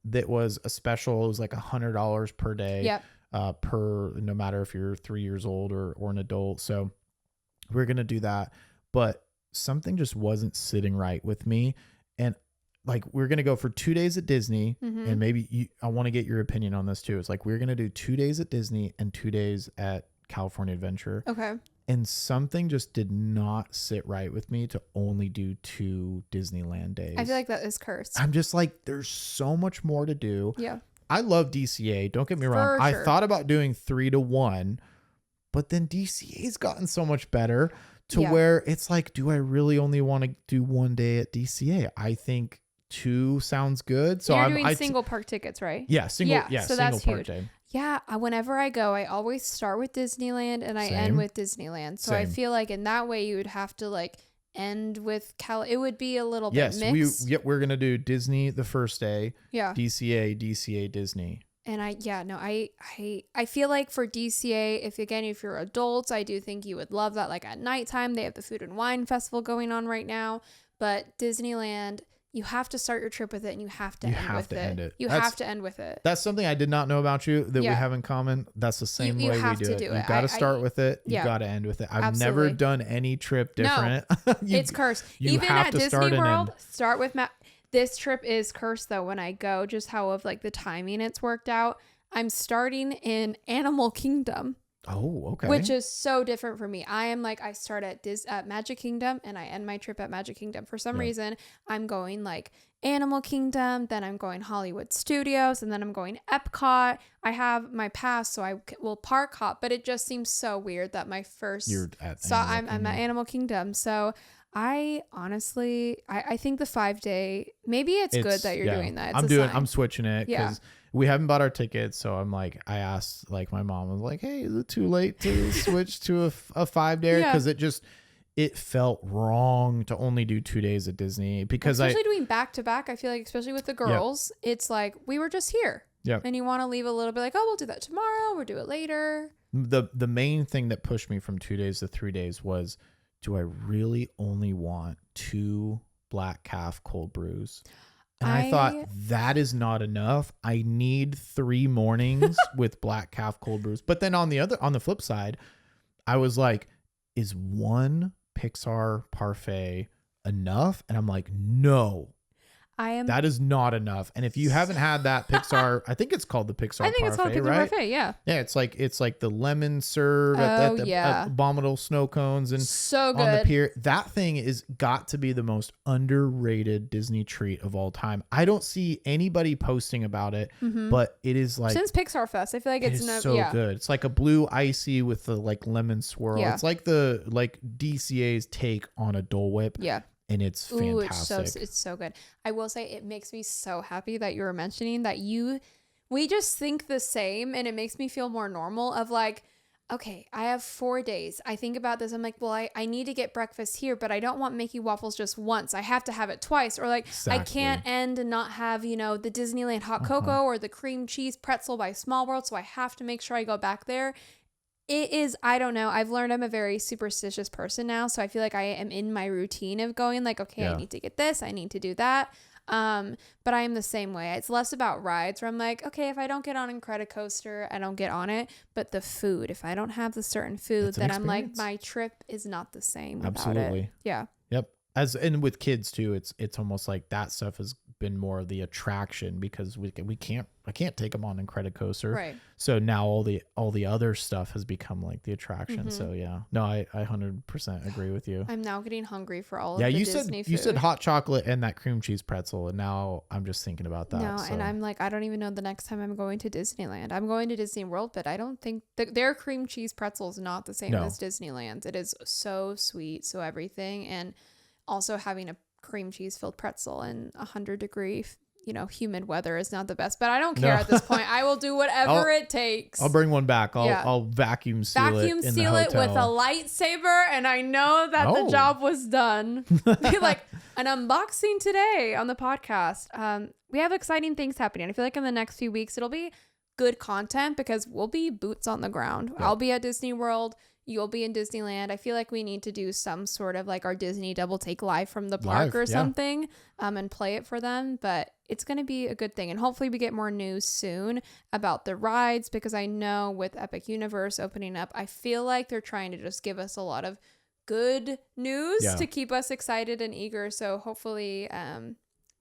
Speaker 1: that was a special. It was like $100 per day.
Speaker 2: Yep.
Speaker 1: No matter if you're 3 years old or an adult. So we're gonna do that, but something just wasn't sitting right with me, and like we're gonna go for 2 days at Disney, and maybe I want to get your opinion on this too. It's like we're gonna do 2 days at Disney and 2 days at California Adventure.
Speaker 2: Okay.
Speaker 1: And something just did not sit right with me to only do 2 Disneyland days.
Speaker 2: I feel like that is cursed.
Speaker 1: I'm just like, there's so much more to do.
Speaker 2: Yeah.
Speaker 1: I love DCA. Don't get me wrong.
Speaker 2: For sure.
Speaker 1: I thought about doing 3 to 1, but then DCA's gotten so much better to where it's like, do I really only want to do 1 day at DCA? I think 2 sounds good. So
Speaker 2: you're doing single park tickets, right?
Speaker 1: Yeah, single
Speaker 2: so
Speaker 1: single
Speaker 2: that's
Speaker 1: park
Speaker 2: huge.
Speaker 1: day.
Speaker 2: Yeah, whenever I go, I always start with Disneyland and I end with Disneyland. So I feel like in that way you would have to like end with it would be a little bit mixed.
Speaker 1: We're gonna do Disney the first day.
Speaker 2: Yeah.
Speaker 1: DCA, Disney.
Speaker 2: And I feel like for DCA, if you're adults, I do think you would love that. Like at nighttime, they have the Food and Wine Festival going on right now. But Disneyland, you have to start your trip with it and you have to end with it. You have to end with it.
Speaker 1: That's something I did not know about you that we have in common. That's the same way we do it. You've got to start with it. You've got to end with it. I've never done any trip different.
Speaker 2: No, it's cursed. Even at Disney World, start with this trip is cursed though when I go, just how of like the timing it's worked out. I'm starting in Animal Kingdom.
Speaker 1: Oh, okay.
Speaker 2: Which is so different for me. I am like, I start at Magic Kingdom and I end my trip at Magic Kingdom. For some reason, I'm going like Animal Kingdom, then I'm going Hollywood Studios, and then I'm going Epcot. I have my pass, so I will park hop, but it just seems so weird that my first... I'm at Animal Kingdom. So I honestly, I think the 5-day, maybe it's good that you're doing that.
Speaker 1: I'm switching it because we haven't bought our tickets. So I'm like, I asked like my mom was like, hey, is it too late to switch to a 5-day? Because it felt wrong to only do 2 days at Disney because
Speaker 2: especially doing back to back. I feel like, especially with the girls, it's like, we were just here.
Speaker 1: Yeah.
Speaker 2: And you want to leave a little bit like, oh, we'll do that tomorrow. We'll do it later.
Speaker 1: The main thing that pushed me from 2 days to 3 days was, do I really only want 2 black calf cold brews? And I thought that is not enough. I need 3 mornings with black calf cold brews. But then on the flip side, I was like, is 1 Pixar parfait enough? And I'm like, no. That is not enough. And if you haven't had that Pixar, I think it's called the Pixar parfait,
Speaker 2: I think it's called Pixar parfait, yeah.
Speaker 1: Yeah, it's like the lemon serve at the abominable snow cones and
Speaker 2: so good
Speaker 1: on the pier. That thing is got to be the most underrated Disney treat of all time. I don't see anybody posting about it, but it is like
Speaker 2: since Pixar Fest. I feel like it's
Speaker 1: so good. It's like a blue icy with the like lemon swirl. Yeah. It's like the DCA's take on a Dole Whip.
Speaker 2: Yeah.
Speaker 1: And it's fantastic.
Speaker 2: It's so good. I will say it makes me so happy that you were mentioning that we just think the same, and it makes me feel more normal of like, okay, I have 4 days. I think about this. I'm like, well, I need to get breakfast here, but I don't want Mickey waffles just once. I have to have it twice. Or like, I can't end and not have, the Disneyland hot cocoa or the cream cheese pretzel by Small World. So I have to make sure I go back there. It is, I don't know. I've learned I'm a very superstitious person now. So I feel like I am in my routine of going like, okay, I need to get this. I need to do that. But I am the same way. It's less about rides where I'm like, okay, if I don't get on Incredicoaster, I don't get on it. But the food, if I don't have the certain food, then I'm like, my trip is not the same without it. Yeah.
Speaker 1: Yep. And with kids too, it's almost like that stuff has been more of the attraction because I can't take them on Incredicoaster.
Speaker 2: Right.
Speaker 1: So now all the other stuff has become like the attraction. So yeah, no, I 100% agree with you.
Speaker 2: I'm now getting hungry for all of the Disney food.
Speaker 1: You said hot chocolate and that cream cheese pretzel, and now I'm just thinking about that.
Speaker 2: No, and I'm like, I don't even know the next time I'm going to Disneyland. I'm going to Disney World, but I don't think their cream cheese pretzel is not the same as Disneyland's. It is so sweet, so everything, and also having a cream cheese filled pretzel in 100-degree humid weather is not the best, but I don't care at this point. I will do whatever it takes.
Speaker 1: I'll bring one back. I'll vacuum seal it with
Speaker 2: a lightsaber, and I know that the job was done. Like an unboxing today on the podcast. We have exciting things happening. I feel like in the next few weeks it'll be good content because we'll be boots on the ground. I'll be at Disney World. You'll be in Disneyland. I feel like we need to do some sort of like our Disney double take live from the park or something, and play it for them. But it's going to be a good thing. And hopefully we get more news soon about the rides, because I know with Epic Universe opening up, I feel like they're trying to just give us a lot of good news to keep us excited and eager. So hopefully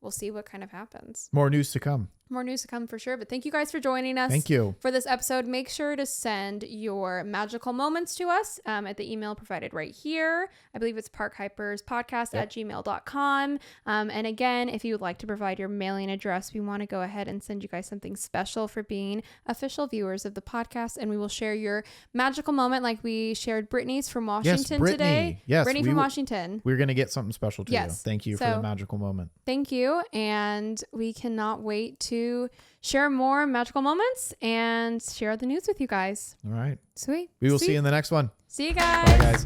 Speaker 2: we'll see what kind of happens.
Speaker 1: More news to come.
Speaker 2: More news to come for sure. But thank you guys for joining us.
Speaker 1: Thank you.
Speaker 2: For this episode, make sure to send your magical moments to us at the email provided right here. I believe it's parkhyperspodcast@gmail.com. And again, if you would like to provide your mailing address, we want to go ahead and send you guys something special for being official viewers of the podcast. And we will share your magical moment like we shared Brittany's from Washington today.
Speaker 1: Yes,
Speaker 2: Brittany from Washington.
Speaker 1: We're going to get something special to you. Thank you for the magical moment.
Speaker 2: Thank you. And we cannot wait to share more magical moments and share the news with you guys.
Speaker 1: All right.
Speaker 2: Sweet.
Speaker 1: We will see you in the next one.
Speaker 2: See you guys.
Speaker 1: Bye, guys.